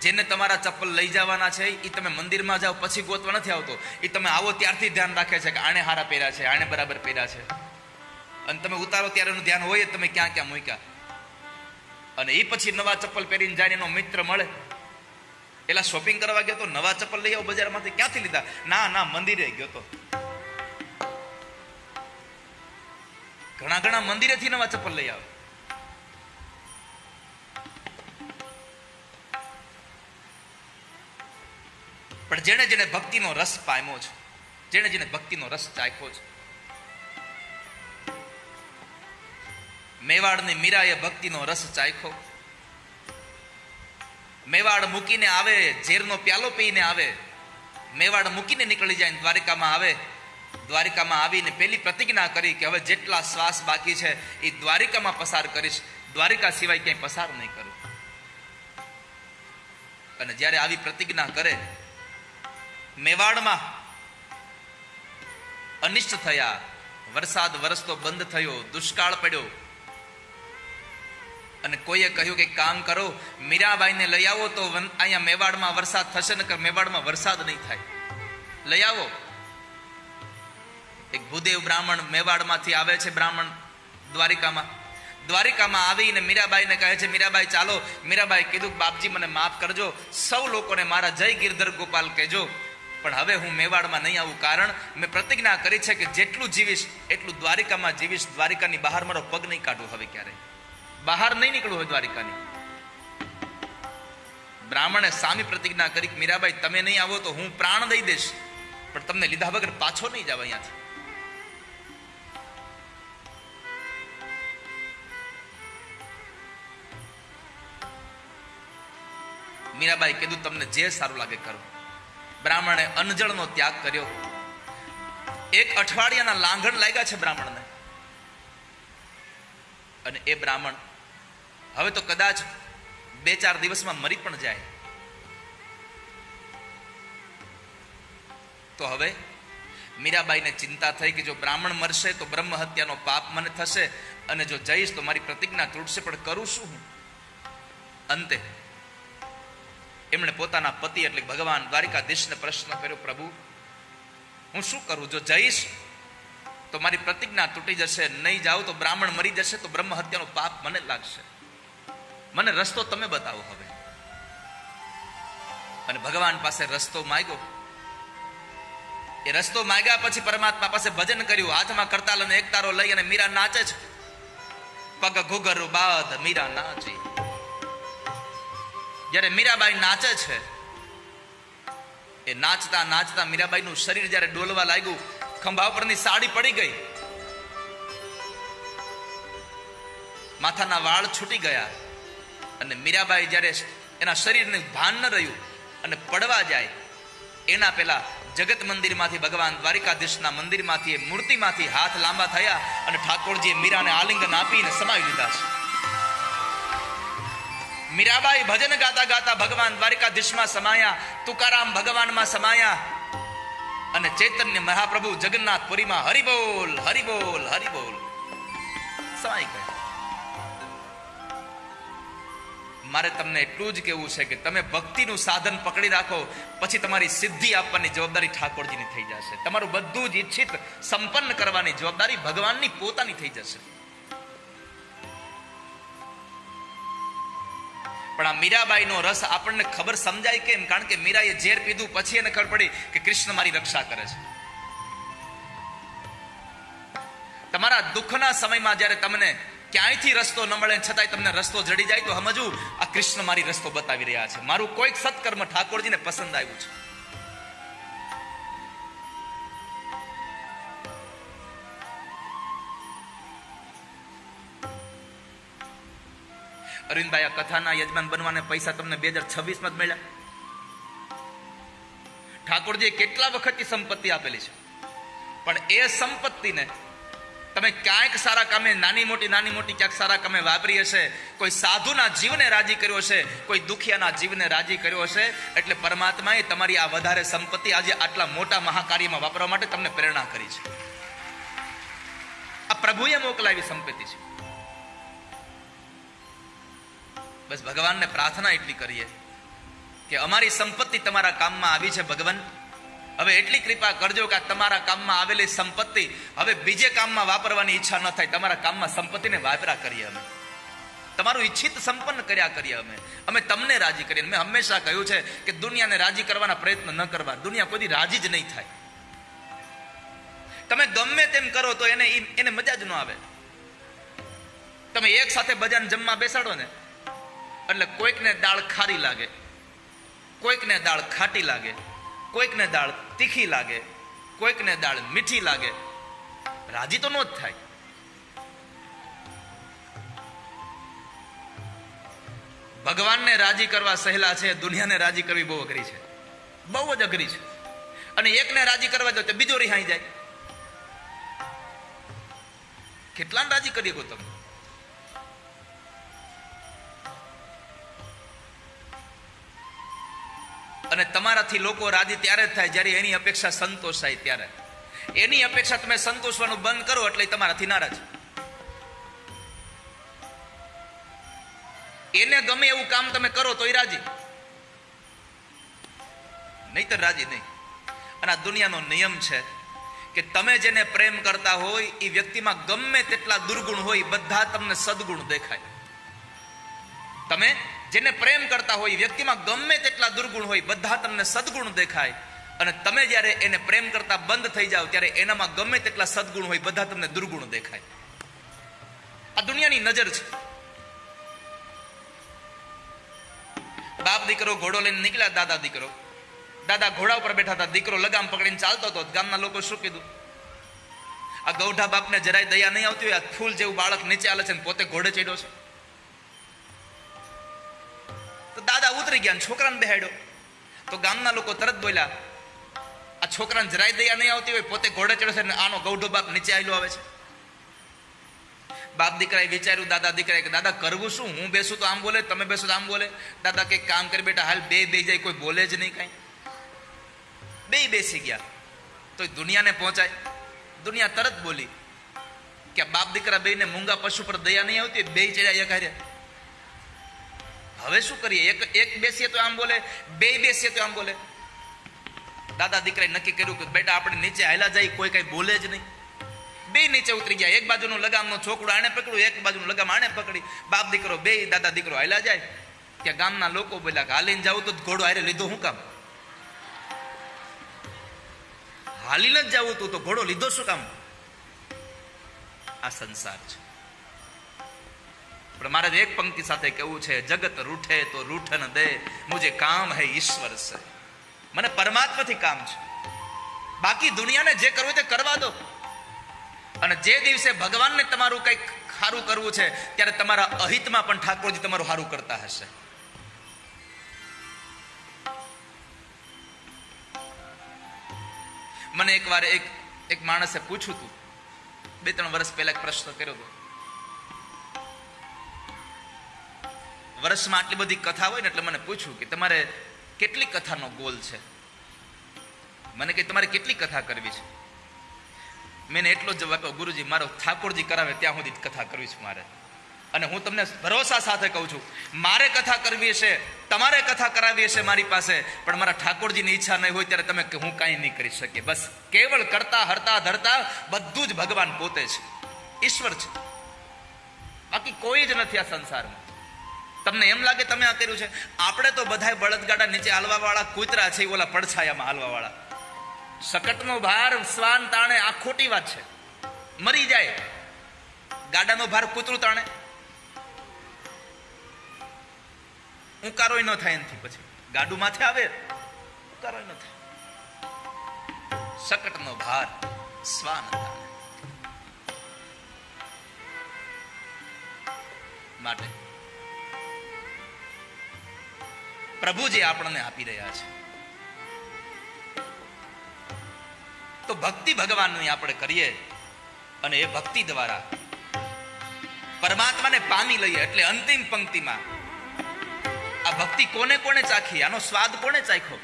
જેને તમારા ચપ્પલ લઈ જવાના છે એ તમે મંદિરમાં જાઓ પછી ગોતવા નથી આવતો. એ તમે આવો ત્યારથી ધ્યાન રાખે છે કે આણે હારા પહેર્યા છે, આણે બરાબર પહેર્યા છે. અને તમે ઉતારો ત્યારે એનું ધ્યાન હોય જ તમે ક્યાં ક્યાં મૂક્યા. અને એ પછી નવા ચપ્પલ પહેરીને જાય, એનો મિત્ર મળે, એલા શોપિંગ કરવા ગયો તો નવા ચપ્પલ લઈ આવો બજારમાંથી. ક્યાંથી લીધા? ના મંદિરે ગયો તો. ઘણા ઘણા મંદિરેથી નવા ચપ્પલ લઈ આવે. પણ જેણે જેણે ભક્તિનો રસ પામ્યો છે, જેણે જેણે ભક્તિનો રસ ચાખ્યો છે, મેવાડની મીરાએ ભક્તિનો રસ ચાખ્યો. મેવાડ મૂકીને આવે, ઝેરનો પ્યાલો પીને આવે, મેવાડ મૂકીને નીકળી જાય, દ્વારિકામાં આવે. દ્વારિકામાં આવીને પેલી પ્રતિજ્ઞા કરી કે હવે જેટલા શ્વાસ બાકી છે એ દ્વારિકામાં પસાર કરીશ, દ્વારિકા સિવાય ક્યાંય પસાર નહીં કરું. અને જ્યારે આવી પ્રતિજ્ઞા કરે, મેવાડમાં અનિષ્ટ થયા, વરસાદ વરસતો બંધ થયો, દુષ્કાળ પડ્યો. અને કોઈએ કહ્યું કે કામ કરો, મીરાબાઈને લઈ આવો તો અહીંયા મેવાડમાં વરસાદ થશે, નકર મેવાડમાં વરસાદ નહીં થાય, લઈ આવો. એક ભૂદેવ બ્રાહ્મણ મેવાડમાંથી આવે છે, બ્રાહ્મણ દ્વારિકામાં આવીને મીરાબાઈને કહે છે, મીરાબાઈ ચાલો. મીરાબાઈ કીધું, બાપજી મને માફ કરજો, સૌ લોકોને મારા જય ગિરધર ગોપાલ કહેજો, પણ હવે હું મેવાડમાં નહીં આવું. કારણ મેં પ્રતિજ્ઞા કરી છે કે જેટલું જીવીશ એટલું દ્વારિકામાં જીવીશ, દ્વારિકાની બહાર મારો પગ નહીં કાઢું, હવે ક્યારે બહાર નહીં નીકળવું હોય દ્વારિકાની. બ્રાહ્મણે સામી પ્રતિજ્ઞા કરી કે મીરાબાઈ તમે નહીં આવો તો હું પ્રાણ દઈ દઈશ, પણ તમને લીધા વગર પાછો નહીં જાવ અહીંયાથી. મીરાબાઈ કીધું તમને જે સારું લાગે કરો. બ્રાહ્મણે અનજળનો ત્યાગ કર્યો. એક અઠવાડિયાના લાંઘણ લાગ્યા છે બ્રાહ્મણને. અને એ બ્રાહ્મણ હવે તો કદાચ 2-4 દિવસમાં મરી પણ જાય. તો હવે મીરાબાઈને ચિંતા થઈ કે જો બ્રાહ્મણ મરશે તો બ્રહ્મ હત્યાનો પાપ મને થશે, અને જો જઈશ તો મારી પ્રતિજ્ઞા તૂટશે, પણ કરું શું હું? અંતે એમણે પોતાના પતિ એટલે ભગવાન દ્વારિકાધીશને પ્રશ્ન કર્યો, પ્રભુ હું શું કરું? જો જઈશ તો મારી પ્રતિજ્ઞા તૂટી જશે, નહીં જાઉં તો બ્રાહ્મણ મરી જશે, તો બ્રહ્મ હત્યાનો પાપ મને લાગશે, મને રસ્તો તમે બતાવો હવે. અને ભગવાન પાસે રસ્તો માંગ્યો. એ રસ્તો માંગ્યા પછી પરમાત્મા પાસે ભજન કર્યું, હાથમાં કરતાલ અને એક તારો લઈ અને મીરા નાચે છે. પગ ઘુઘરું બાદ મીરા નાચી. જ્યારે મીરાબાઈ નાચે છે, એ નાચતા નાચતા મીરાબાઈનું શરીર જ્યારે ડોલવા લાગ્યું, ખંભા ઉપરની સાડી પડી ગઈ, માથાના વાળ છૂટી ગયા, અને મીરાબાઈ જ્યારે એના શરીરને ભાન ન રહ્યું અને પડવા જાય, એના પેલા જગત મંદિરમાંથી, ભગવાન દ્વારિકાધીશના મંદિરમાંથી, મૂર્તિમાંથી હાથ લાંબા થયા અને ઠાકોરજીએ મીરાને આલિંગન આપીને સમાવી લીધા છે. મીરાબાઈ ભજન ગાતા ગાતા ભગવાન દ્વારિકાધીશમાં સમાયા, તુકારામ ભગવાનમાં સમાયા, અને ચૈતન્ય મહાપ્રભુ જગન્નાથપુરીમાં હરિબોલ હરિબોલ હરિબોલ સમાઈ ગયા. મારે તમને એટલું જ કહેવું છે કે તમે ભક્તિનું સાધન પકડી રાખો, પછી તમારી સિદ્ધિ આપવાની જવાબદારી ઠાકોરજીની થઈ જશે. તમારું બધું જ ઈચ્છિત સંપન્ન કરવાની જવાબદારી ભગવાનની પોતાની થઈ જશે. પણ આ મીરાબાઈનો રસ આપણને ખબર સમજાય કેમ? કારણ કે મીરાએ ઝેર પીધું પછી એને ખબર પડી કે કૃષ્ણ મારી રક્ષા કરે છે. તમારા દુઃખના સમયમાં જ્યારે તમને ક્યાંયથી રસ્તો ન મળે છતાંય તમને રસ્તો જડી જાય તો સમજવું આ કૃષ્ણ મારી રસ્તો બતાવી રહ્યા છે, મારું કોઈક સત્કર્મ ઠાકોરજીને પસંદ આવ્યું છે. અરવિંદભાઈ, આ કથાના યજમાન બનવાને પૈસા તમને 2026માં જ મળ્યા. ઠાકોરજીએ કેટલા વખતની સંપત્તિ આપેલી છે, પણ એ સંપત્તિને તમે ક્યાંક સારા કામે, નાની મોટી ક્યાંક સારા કામે વાપરી હશે, કોઈ સાધુના જીવને રાજી કર્યો હશે, કોઈ દુખિયાના જીવને રાજી કર્યો હશે, એટલે પરમાત્માએ તમારી આ વધારે સંપત્તિ આજે આટલા મોટા મહાકાર્યમાં વાપરવા માટે તમને પ્રેરણા કરી છે. આ પ્રભુએ મોકલાવી સંપત્તિ છે. બસ ભગવાનને પ્રાર્થના એટલી કરીએ કે અમારી સંપત્તિ તમારા કામમાં આવી છે ભગવાન, હવે એટલી કૃપા કરજો કે તમારા કામમાં આવેલી સંપત્તિ હવે બીજે કામમાં વાપરવાની ઈચ્છા ન થાય, તમારા કામમાં સંપત્તિને વાપરા કરીએ, અમે તમારું ઈચ્છિત સંપન્ન કર્યા કરીએ, અમે તમને રાજી કરીએ. મેં હંમેશા કહ્યું છે કે દુનિયાને રાજી કરવાના પ્રયત્ન ન કરવા, દુનિયા કોઈ રાજી જ નહીં થાય. તમે ગમે તેમ કરો તો એને મજા જ ન આવે. તમે એક સાથે બધાને જમવા બેસાડો ને એટલે કોઈકને દાળ ખારી લાગે, કોઈકને દાળ ખાટી લાગે, કોઈકને દાળ તીખી લાગે, કોઈકને દાળ મીઠી લાગે. રાજી તો નો જ થાય. ભગવાનને રાજી કરવા સહેલા છે, દુનિયાને રાજી કરવી બહુ અઘરી છે, બહુ જ અઘરી છે. અને એકને રાજી કરવા દો તો બીજો રિહાઈ જાય. કેટલાને રાજી કરી શકો તમે? અને તમારાથી લોકો રાજી ત્યારે જ થાય જ્યારે એની અપેક્ષા સંતોષાય ત્યારે. એની અપેક્ષા તમે સંતોષવાનું બંધ કરો એટલે તમારાથી નારાજ. એને ગમે એવું કામ તમે કરો તો એ રાજી, નહીતર રાજી નહીં. અને આ દુનિયાનો નિયમ છે કે તમે જેને પ્રેમ કરતા હોય એ વ્યક્તિમાં ગમે તેટલા દુર્ગુણ હોય બધા તમને સદગુણ દેખાય. તમે જેને પ્રેમ કરતા હોય વ્યક્તિમાં ગમે તેટલા દુર્ગુણ હોય બધા તમને સદગુણ દેખાય. અને તમે જ્યારે એને પ્રેમ કરતા બંધ થઈ જાઓ ત્યારે એનામાં ગમે તેટલા સદગુણ હોય બધા તમને દુર્ગુણ દેખાય. આ દુનિયાની નજર છે. બાપ દીકરો ઘોડો લઈને નીકળ્યા, દાદા દીકરો. દાદા ઘોડા ઉપર બેઠા હતા, દીકરો લગામ પકડીને ચાલતો હતો. ગામના લોકો શું કીધું? આ ગૌઢા બાપને જરાય દયા નહીં આવતી હોય, આ ફૂલ જેવું બાળક નીચે આલે છે ને પોતે ઘોડે ચડ્યો છે. તો દાદા ઉતરી ગયા, છોકરાને બેહાડ્યો. તો ગામના લોકો તરત બોલ્યા, આ છોકરાને જરાય દયા નહીં આવતી હોય, પોતે ઘોડે ચડ્યો છે ને આનો ગૌઢો બાપ નીચે આવેલો આવે છે. બાપ દીકરાએ વિચાર્યું, દાદા દીકરાએ કે દાદા કરવું શું? હું બેસું તો આમ બોલે, તમે બેસો તો આમ બોલે. દાદા કઈક કામ કરી બેટા, હાલ બે જાય, કોઈ બોલે જ નહીં કઈ. બે બેસી ગયા તો દુનિયાને પહોંચાય. દુનિયા તરત બોલી કે બાપ દીકરા બે ને મૂંગા પશુ પર દયા નહીં આવતી, બે ચડ્યા એક હારે. હવે શું કરીએ? એક બેસીએ તો આમ બોલે, બે બેસીએ તો આમ બોલે. દાદા દીકરાએ નક્કી કર્યું કે બેટા આપણે નીચે હાલા જાય, કોઈ કઈ બોલે જ નહીં. બે નીચે ઉતરી ગયા. એક બાજુનું લગામનો છોકડું આને પકડ્યું, એક બાજુનું લગામ આને પકડી. બાપ દીકરો બે, દાદા દીકરો હાલા જાય. ત્યાં ગામના લોકો બોલ્યા કે હાલીને જવું તો ઘોડો હારે લીધો શું કામ? હાલીને જ જવું તું તો ઘોડો લીધો શું કામ? આ સંસાર છે. પણ મારે એક પંક્તિ સાથે કેવું છે, જગત રૂઠે તો રૂઠન દે, મુજે કામ હૈ ઈશ્વર સે. મને પરમાત્માથી કામ છે, બાકી દુનિયાને જે કરવું તે કરવા દો. અને જે દિવસે ભગવાનને તમારું કંઈક સારું કરવું છે ત્યારે તમારા અહિતમાં પણ ઠાકોરજી તમારું સારું કરતા હશે. મને એકવાર એક માણસે પૂછ્યું હતું, 2-3 વર્ષ પહેલા એક પ્રશ્ન કર્યો હતો. વર્ષમાં આટલી બધી કથા હોય ને એટલે મને પૂછ્યું કે તમારે કેટલી કથાનો ગોલ છે? મને કે તમારે કેટલી કથા કરવી છે? મેં એટલો જ જવાબ આપ્યો, ગુરુજી મારો ઠાકોરજી કરાવે ત્યાં સુધી કથા કરવી છે મારે. અને હું તમને ભરોસા સાથે કહું છું, મારે કથા કરવી હશે, તમારે કથા કરાવી હશે મારી પાસે, પણ મારા ઠાકોરજીની ઈચ્છા નહીં હોય ત્યારે તમે હું કાંઈ નહીં કરી શકીએ. બસ કેવળ કરતા હરતા ધરતા બધું જ ભગવાન પોતે છે, ઈશ્વર છે, બાકી કોઈ જ નથી આ સંસારમાં. તમને એમ લાગે તમે આ કર્યું છે? આપણે તો બધા બળદગાડા નીચે હાલવા વાળા કૂતરા છે, ઓલા પડછાયામાં હાલવા વાળા. શકટનો ભાર શ્વાન તાણે, આ ખોટી વાત છે. મરી જાય. ગાડાનો ભાર કૂતરું તાણે, ઉકારોય ન થાય એનાથી. પછી ગાડું માથે આવે, ઉકારોય ન થાય. શકટનો ભાર શ્વાન તાણે. માટે પ્રભુજી આપણને આપી રહ્યા છે તો ભક્તિ ભગવાનની આપણે કરીએ અને એ ભક્તિ દ્વારા પરમાત્માને પામી લઈએ. એટલે અંતિમ પંક્તિમાં આ ભક્તિ કોને કોને ચાખી, આનો સ્વાદ કોને ચાખ્યો?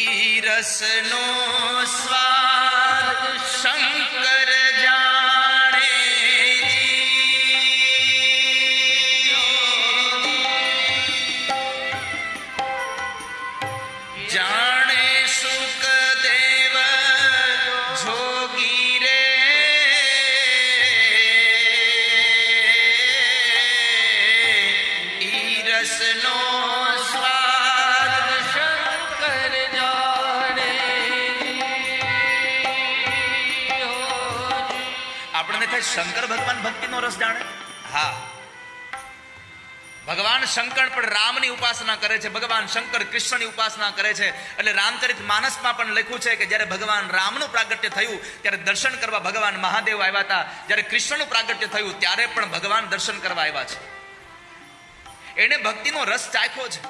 ઈ રસનો સ્વાદ શંકર જાણે, જાણે સુખદેવ જોગી રે. ઈ રસનો સ્વાદ શંકર જાણે. આપણને થાય શંકર ભગવાન ભક્તિનો રસ જાણે? હા, ભગવાન શંકર પણ રામની ઉપાસના કરે છે, ભગવાન શંકર કૃષ્ણની ઉપાસના કરે છે. એટલે રામચરિત માનસમાં પણ લખ્યું છે કે જ્યારે ભગવાન રામનું પ્રાગટ્ય થયું ત્યારે દર્શન કરવા ભગવાન મહાદેવ આવ્યા હતા. જ્યારે કૃષ્ણનું પ્રાગટ્ય થયું ત્યારે પણ ભગવાન દર્શન કરવા આવ્યા છે. એને ભક્તિનો રસ ચાખ્યો છે.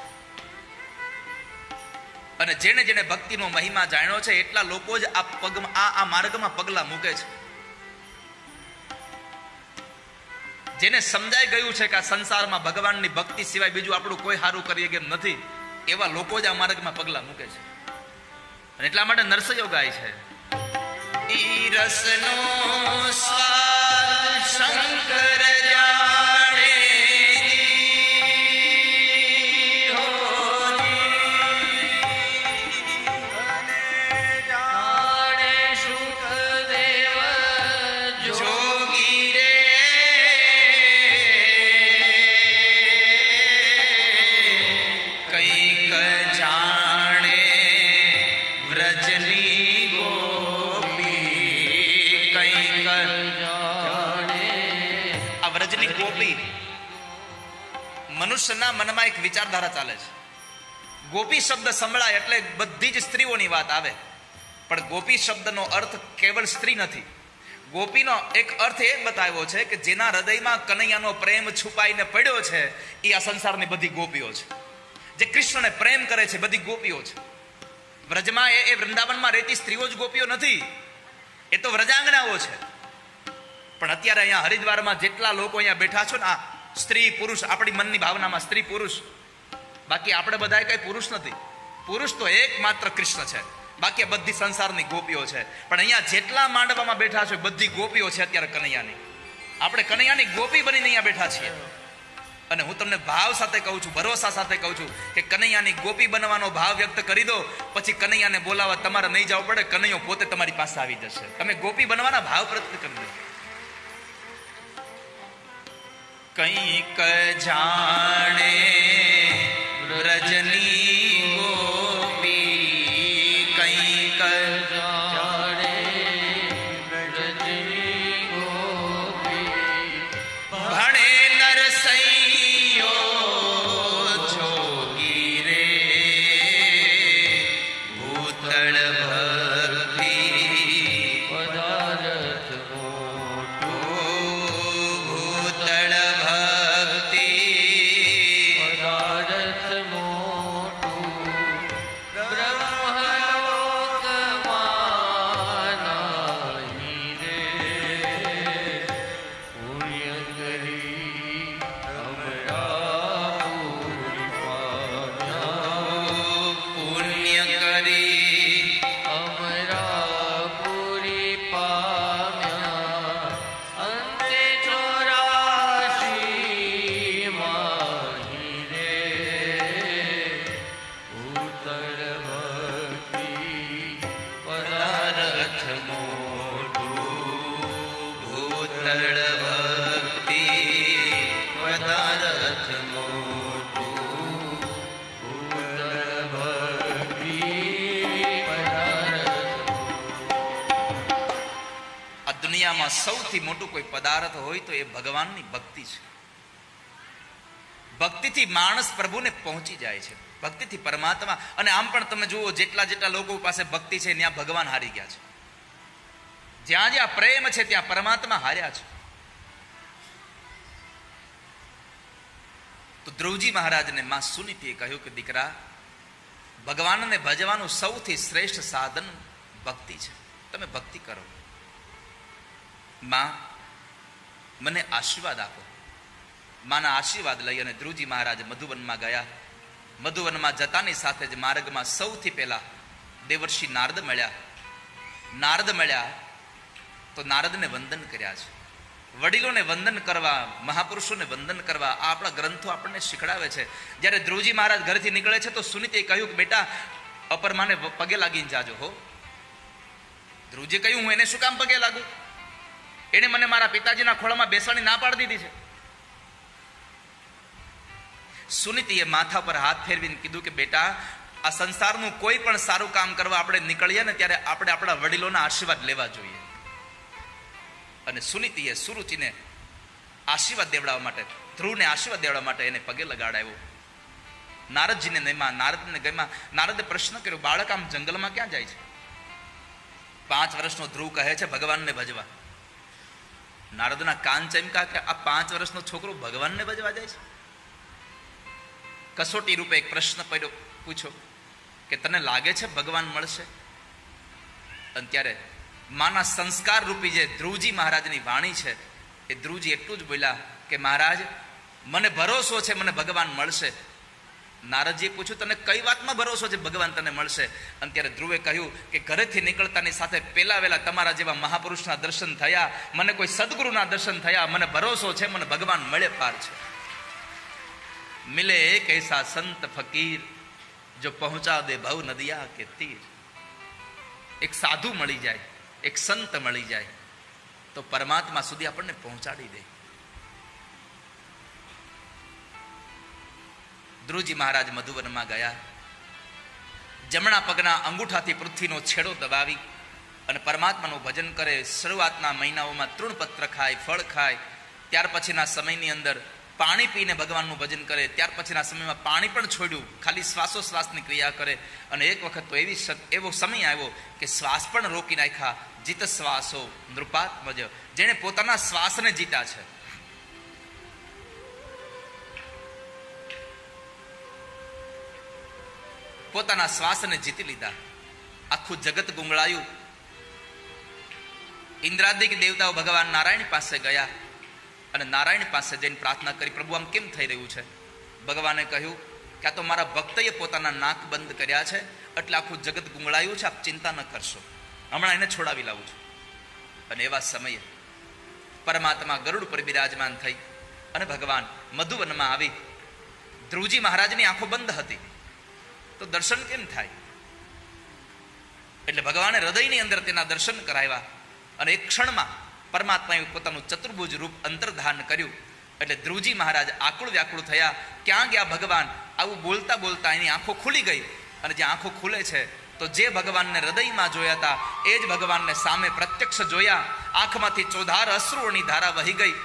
અને જેને જેને ભક્તિનો મહિમા જાણ્યો છે એટલા લોકો જ આ માર્ગમાં પગલા મૂકે છે. જેને સમજાઈ ગયું છે કે આ સંસારમાં ભગવાનની ભક્તિ સિવાય બીજું આપણું કોઈ સારું કરીએ કેમ નથી, એવા લોકો જ આ માર્ગમાં પગલા મૂકે છે. અને એટલા માટે નરસૈયો ગાય છે, ઈ રસનો સ્વાદ શંકર જાણે, મનુષ્યના મનમાં એક વિચારધારા ચાલે છે. ગોપી શબ્દ સંભળાય એટલે બધી જ સ્ત્રીઓની વાત આવે, પણ ગોપી શબ્દનો અર્થ કેવળ સ્ત્રી નથી. ગોપીનો એક અર્થ એ બતાવ્યો છે કે જેના હૃદયમાં કનૈયાનો પ્રેમ છુપાઈને પડ્યો છે એ આ સંસારની બધી ગોપીઓ છે. જે કૃષ્ણને પ્રેમ કરે છે બધી ગોપીઓ છે. વ્રજમાં એ વૃંદાવનમાં રહેતી સ્ત્રીઓ જ ગોપીઓ નથી, એ તો વ્રજાંગનાઓ છે. પણ અત્યારે અહીંયા હરિદ્વારમાં જેટલા લોકો અહીંયા બેઠા છો ને, આ સ્ત્રી પુરુષ આપણી મનની ભાવનામાં સ્ત્રી પુરુષ, બાકી આપણે બધા કઈ પુરુષ નથી. પુરુષ તો એકમાત્ર કૃષ્ણ છે, બાકી બધી સંસારની ગોપીઓ છે. પણ અહીંયા જેટલા માંડવામાં બેઠા છે બધી ગોપીઓ છે અત્યારે કનૈયાની. આપણે કનૈયાની ગોપી બનીને અહીંયા બેઠા છીએ. અને હું તમને ભાવ સાથે કહું છું, ભરોસા સાથે કહું છું કે કનૈયાની ગોપી બનવાનો ભાવ વ્યક્ત કરી દો, પછી કનૈયાને બોલાવવા તમારે નહીં જવું પડે, કનૈયો પોતે તમારી પાસે આવી જશે. તમે ગોપી બનવાના ભાવ પ્રત્યે કરી દો. કંઈક જાણે વ્રજની ગોપી, કંઈક જાણે વ્રજની ગોપી, ભણે નરસૈયો જોગી રે, ભૂતળ ભક્તિ પદાર્થ મોટો, ભૂતળ સૌથી મોટું કોઈ પદાર્થ હોય તો એ ભગવાનની ભક્તિ છે. ભક્તિથી માણસ પ્રભુને પહોંચી જાય છે, ભક્તિથી પરમાત્મા. અને આમ પણ તમે જુઓ, જેટલા જેટલા લોકો પાસે ભક્તિ છે ત્યાં ભગવાન હારી ગયા છે. જ્યાં જ્યાં પ્રેમ છે ત્યાં પરમાત્મા હાર્યા છે. તો ધ્રુવજી મહારાજને માં સુનીતિએ કહ્યું કે દીકરા, ભગવાનને ભજવાનું સૌથી શ્રેષ્ઠ સાધન ભક્તિ છે, તમે ભક્તિ કરો. માં મને આશીર્વાદ આપો. માના આશીર્વાદ લઈ અને ધ્રુવજી મહારાજ મધુવનમાં ગયા. મધુવનમાં જતાની સાથે જ માર્ગમાં સૌથી પહેલા દેવર્ષિ નારદ મળ્યા. નારદ મળ્યા તો નારદને વંદન કર્યા છે. વડીલોને વંદન કરવા, મહાપુરુષોને વંદન કરવા આ આપણા ગ્રંથો આપણને શીખડાવે છે. જ્યારે ધ્રુવજી મહારાજ ઘરથી નીકળે છે તો સુનીતે કહ્યું કે બેટા, અપરમાને પગે લાગીને જાજો હો. ધ્રુવજી કહ્યું, હું એને શું કામ પગે લાગુ? એને મને મારા પિતાજીના ખોળામાં બેસવાની ના પાડી દીધી છે. સુનીતિએ માથા પર હાથ ફેરવીને કીધું કે બેટા, આ સંસારનું કોઈ પણ સારું કામ કરવા આપણે નીકળીએ ને ત્યારે આપણે આપણા વડીલોના આશીર્વાદ લેવા જોઈએ. અને સુનીતિએ સુરુચિને આશીર્વાદ દેવડાવવા માટે, ધ્રુવને આશીર્વાદ દેવડાવવા માટે એને પગે લગાડાવ્યો. નારદજીને નમ્યા, નારદને ગમ્યા. નારદે પ્રશ્ન કર્યો, બાળક આમ જંગલમાં ક્યાં જાય છે? 5 વર્ષનો ધ્રુવ કહે છે ભગવાનને ભજવા. નારદના કાન ચમકા કે આ 5 વર્ષનો છોકરો ભગવાનને ભજવા જાય છે? કસોટી રૂપે એક પ્રશ્ન પૂછ્યો કે તને લાગે છે ભગવાન મળશે? અને ત્યારે માના સંસ્કાર રૂપી જે ધ્રુવજી મહારાજની વાણી છે, એ ધ્રુવજી એટલું જ બોલ્યા કે મહારાજ મને ભરોસો છે, મને ભગવાન મળશે. નારદજીએ પૂછ્યું તને કઈ વાતમાં ભરોસો છે ભગવાન તને મળશે? અને ત્યારે ધ્રુવે કહ્યું કે ઘરેથી નીકળતાની સાથે પેલા વેલા તમારા જેવા મહાપુરુષના દર્શન થયા, મને કોઈ સદગુરુના દર્શન થયા, મને ભરોસો છે મને ભગવાન મળે પાર છે. મિલે એક એસા સંત ફકીર જો પહોંચા દે ભવ નદિયા કે તીર. એક સાધુ મળી જાય, એક સંત મળી જાય તો પરમાત્મા સુધી આપણને પહોંચાડી દે. ધ્રુવજી મહારાજ મધુવનમાં ગયા. જમણા પગના અંગૂઠાથી પૃથ્વીનો છેડો દબાવી અને પરમાત્માનું ભજન કરે. શરૂઆતના મહિનાઓમાં તૃણપત્ર ખાય, ફળ ખાય. ત્યાર પછીના સમયની અંદર પાણી પીને ભગવાનનું ભજન કરે. ત્યાર પછીના સમયમાં પાણી પણ છોડ્યું, ખાલી શ્વાસોશ્વાસની ક્રિયા કરે. અને એક વખત તો એવો સમય આવ્યો કે શ્વાસ પણ રોકી નાખ્યા. જીત શ્વાસો નૃપાત્મજ, જેણે પોતાના શ્વાસને જીતા છે. પોતાના શ્વાસને જીતી લીધા. આખું જગત ગુંગળાયું. ઇન્દ્રાદિક દેવતાઓ ભગવાન નારાયણ પાસે ગયા અને નારાયણ પાસે જઈને પ્રાર્થના કરી, પ્રભુ આમ કેમ થઈ રહ્યું છે? ભગવાને કહ્યું કે આ તો મારા ભક્તએ પોતાના નાક બંધ કર્યા છે એટલે આખું જગત ગુંગળાયું છે, આપ ચિંતા ન કરશો, હમણાં એને છોડાવી લાવું છું. અને એવા સમયે પરમાત્મા ગરુડ પર બિરાજમાન થઈ અને ભગવાન મધુવનમાં આવી. ધ્રુવજી મહારાજની આંખો બંધ હતી તો દર્શન કેમ થાય? એટલે ભગવાને હૃદયની અંદર તેના દર્શન કરાવ્યા અને એક ક્ષણમાં પરમાત્માએ પોતાનું ચતુર્ભુજ રૂપ અંતર્ધાન કર્યું. એટલે ધ્રુવજી મહારાજ આકુળ વ્યાકુળ થયા. ક્યાં ગયા ભગવાન? આવું બોલતા બોલતા એની આંખો ખુલી ગઈ. અને જે આંખો ખુલે છે તો જે ભગવાનને હૃદયમાં જોયા હતા એ જ ભગવાનને સામે પ્રત્યક્ષ જોયા. આંખમાંથી ચોધાર અશ્રુઓની ધારા વહી ગઈ.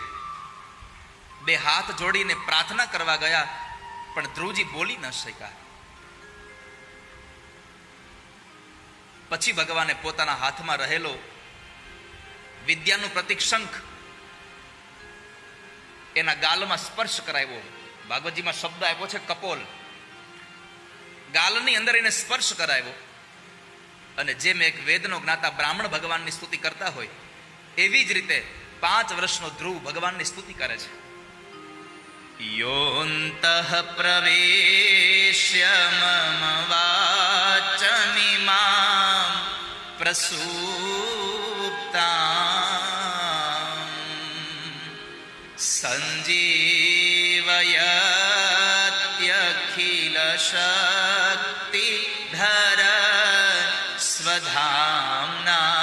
2 હાથ જોડીને પ્રાર્થના કરવા ગયા પણ ધ્રુવજી બોલી ન શક્યા. પછી ભગવાને પોતાના હાથમાં રહેલો વિદ્યાનું પ્રતીક શંખ એના ગાલમાં સ્પર્શ કરાવ્યો. ભાગવતજીમાં શબ્દ આપ્યો છે કપોલ. ગાલની અંદર એને સ્પર્શ કરાવ્યો. અને જેમ એક વેદનો જ્ઞાતા બ્રાહ્મણ ભગવાનની સ્તુતિ કરતા હોય એવી જ રીતે 5 વર્ષનો ધ્રુવ ભગવાનની સ્તુતિ કરે છે. યોંતઃ પ્રવેશ્ય મમ વાચમિમામ પ્રસુપ્તામ સંજીવયત્યખિલ શક્તિધર સ્વધામ્ના.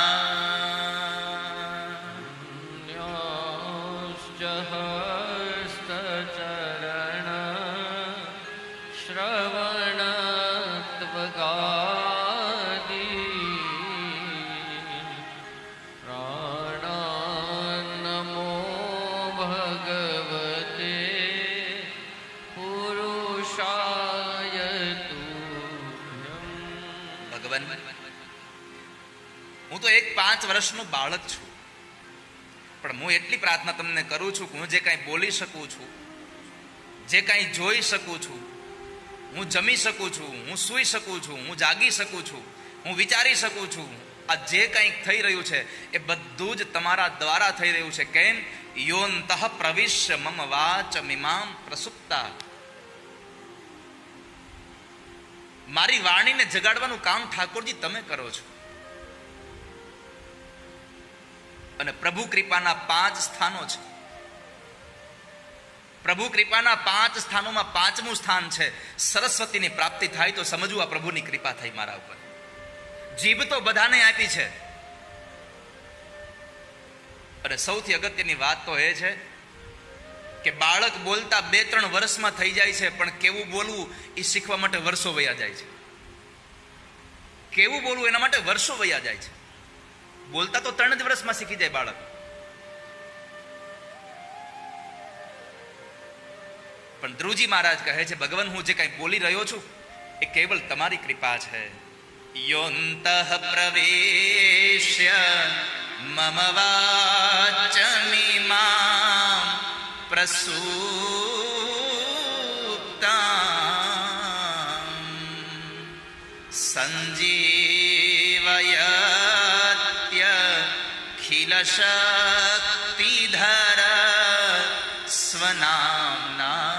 હું તો એક 5 વર્ષનો બાળક છું, પણ હું એટલી પ્રાર્થના તમને કરું છું કે હું જે કાંઈ બોલી શકું છું, જે કાંઈ જોઈ શકું છું, હું જમી શકું છું, હું સૂઈ શકું છું, હું જાગી શકું છું, હું વિચારી શકું છું, આ જે કંઈક થઈ રહ્યું છે એ બધું જ તમારા દ્વારા થઈ રહ્યું છે. કેમ? યોંતઃ પ્રવિશ્ય મમ વાચમિમામ પ્રસુપ્તા. મારી વાણીને જગાડવાનું કામ ઠાકોરજી તમે કરો છો. અને પ્રભુ કૃપાના 5 સ્થાનો છે. પ્રભુ કૃપાના 5 સ્થાનોમાં 5મું સ્થાન છે સરસ્વતીની પ્રાપ્તિ થાય તો સમજવું આ પ્રભુની કૃપા થઈ મારા ઉપર. જીભ તો બધાને આપી છે. અને સૌથી અગત્યની વાત તો એ છે કે બાળક બોલતા 2-3 વર્ષમાં થઈ જાય છે, પણ કેવું બોલવું એ શીખવા માટે વર્ષો વયા જાય છે. કેવું બોલવું એના માટે વર્ષો વયા જાય છે. બોલતા તો 3 જ વર્ષમાં શીખી જાય બાળક, પણ ધ્રુવજી મહારાજ કહે છે, ભગવાન હું જે કંઈ બોલી રહ્યો છું એ કેવલ તમારી કૃપા છે. યોંતઃ પ્રવેશ્ય મમ વાચમિમાં પ્રસૂપ્તાં સંજીવયત્યખિલ શક્તિધર સ્વનામ્ના.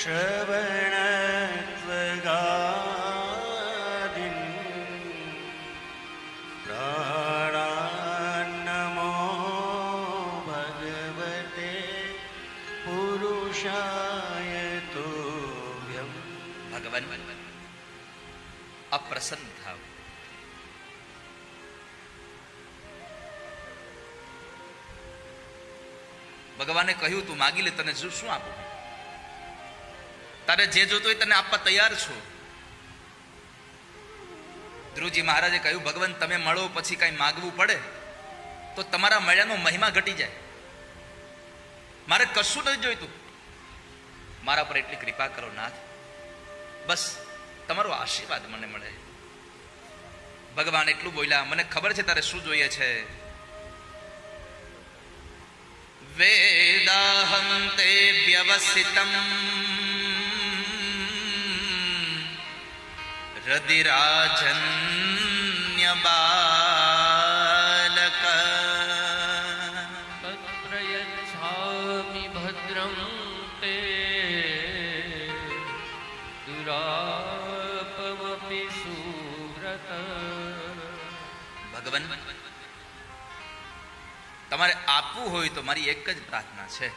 श्रवणत्वगादिन् प्राणान्नमो भगवते पुरुषाय तुभ्यम्. ભગવાન અપ્રસન્ન થાવ. ભગવાને કહ્યું તું માગી લે, તને શું આપું? તારે જે જોતું હોય તને આપવા તૈયાર છું. ધ્રુવજી મહારાજે કહ્યું, ભગવાન તમે મળો પછી કઈ માગવું પડે તો તમારા મળ્યાનો મહિમા ઘટી જાય. મારે કશું નથી જોઈતું, મારા પર એટલી કૃપા કરો નાથ, બસ તમારો આશીર્વાદ મને મળે. ભગવાન એટલું બોલ્યા, મને ખબર છે તારે શું જોઈએ છે. વેદાહં તે વ્યવસિતમ રદિરાજન્ય બાલક તત્રયચ્છામિ ભદ્રં તે દુરાપમપી સુવ્રત. ભગવાન તમારે આપવું હોય તો મારી એક જ પ્રાર્થના છે,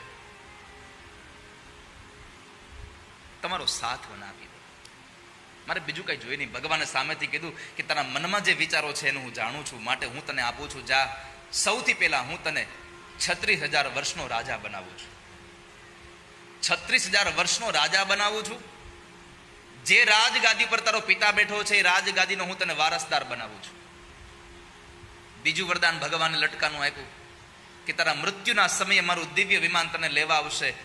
તમારો સાથ મને આપી દો. મારે બીજું કઈ જોઈએ નહીં. ભગવાને સામેથી કીધું કે તારા મનમાં જે વિચારો છે એનું હું જાણું છું, માટે હું તને આપું છું. જા, સૌથી પહેલા હું તને 36,000 વર્ષનો રાજા બનાવું છું. 36,000 વર્ષનો રાજા બનાવું છું. જે રાજગાદી પર તારો પિતા બેઠો છે એ રાજગાદીનો હું તને વારસદાર બનાવું છું. બીજું વરદાન ભગવાને લટકાનું આપ્યું કે તારા મૃત્યુના સમયે મારું દિવ્ય વિમાન તને લેવા આવશે.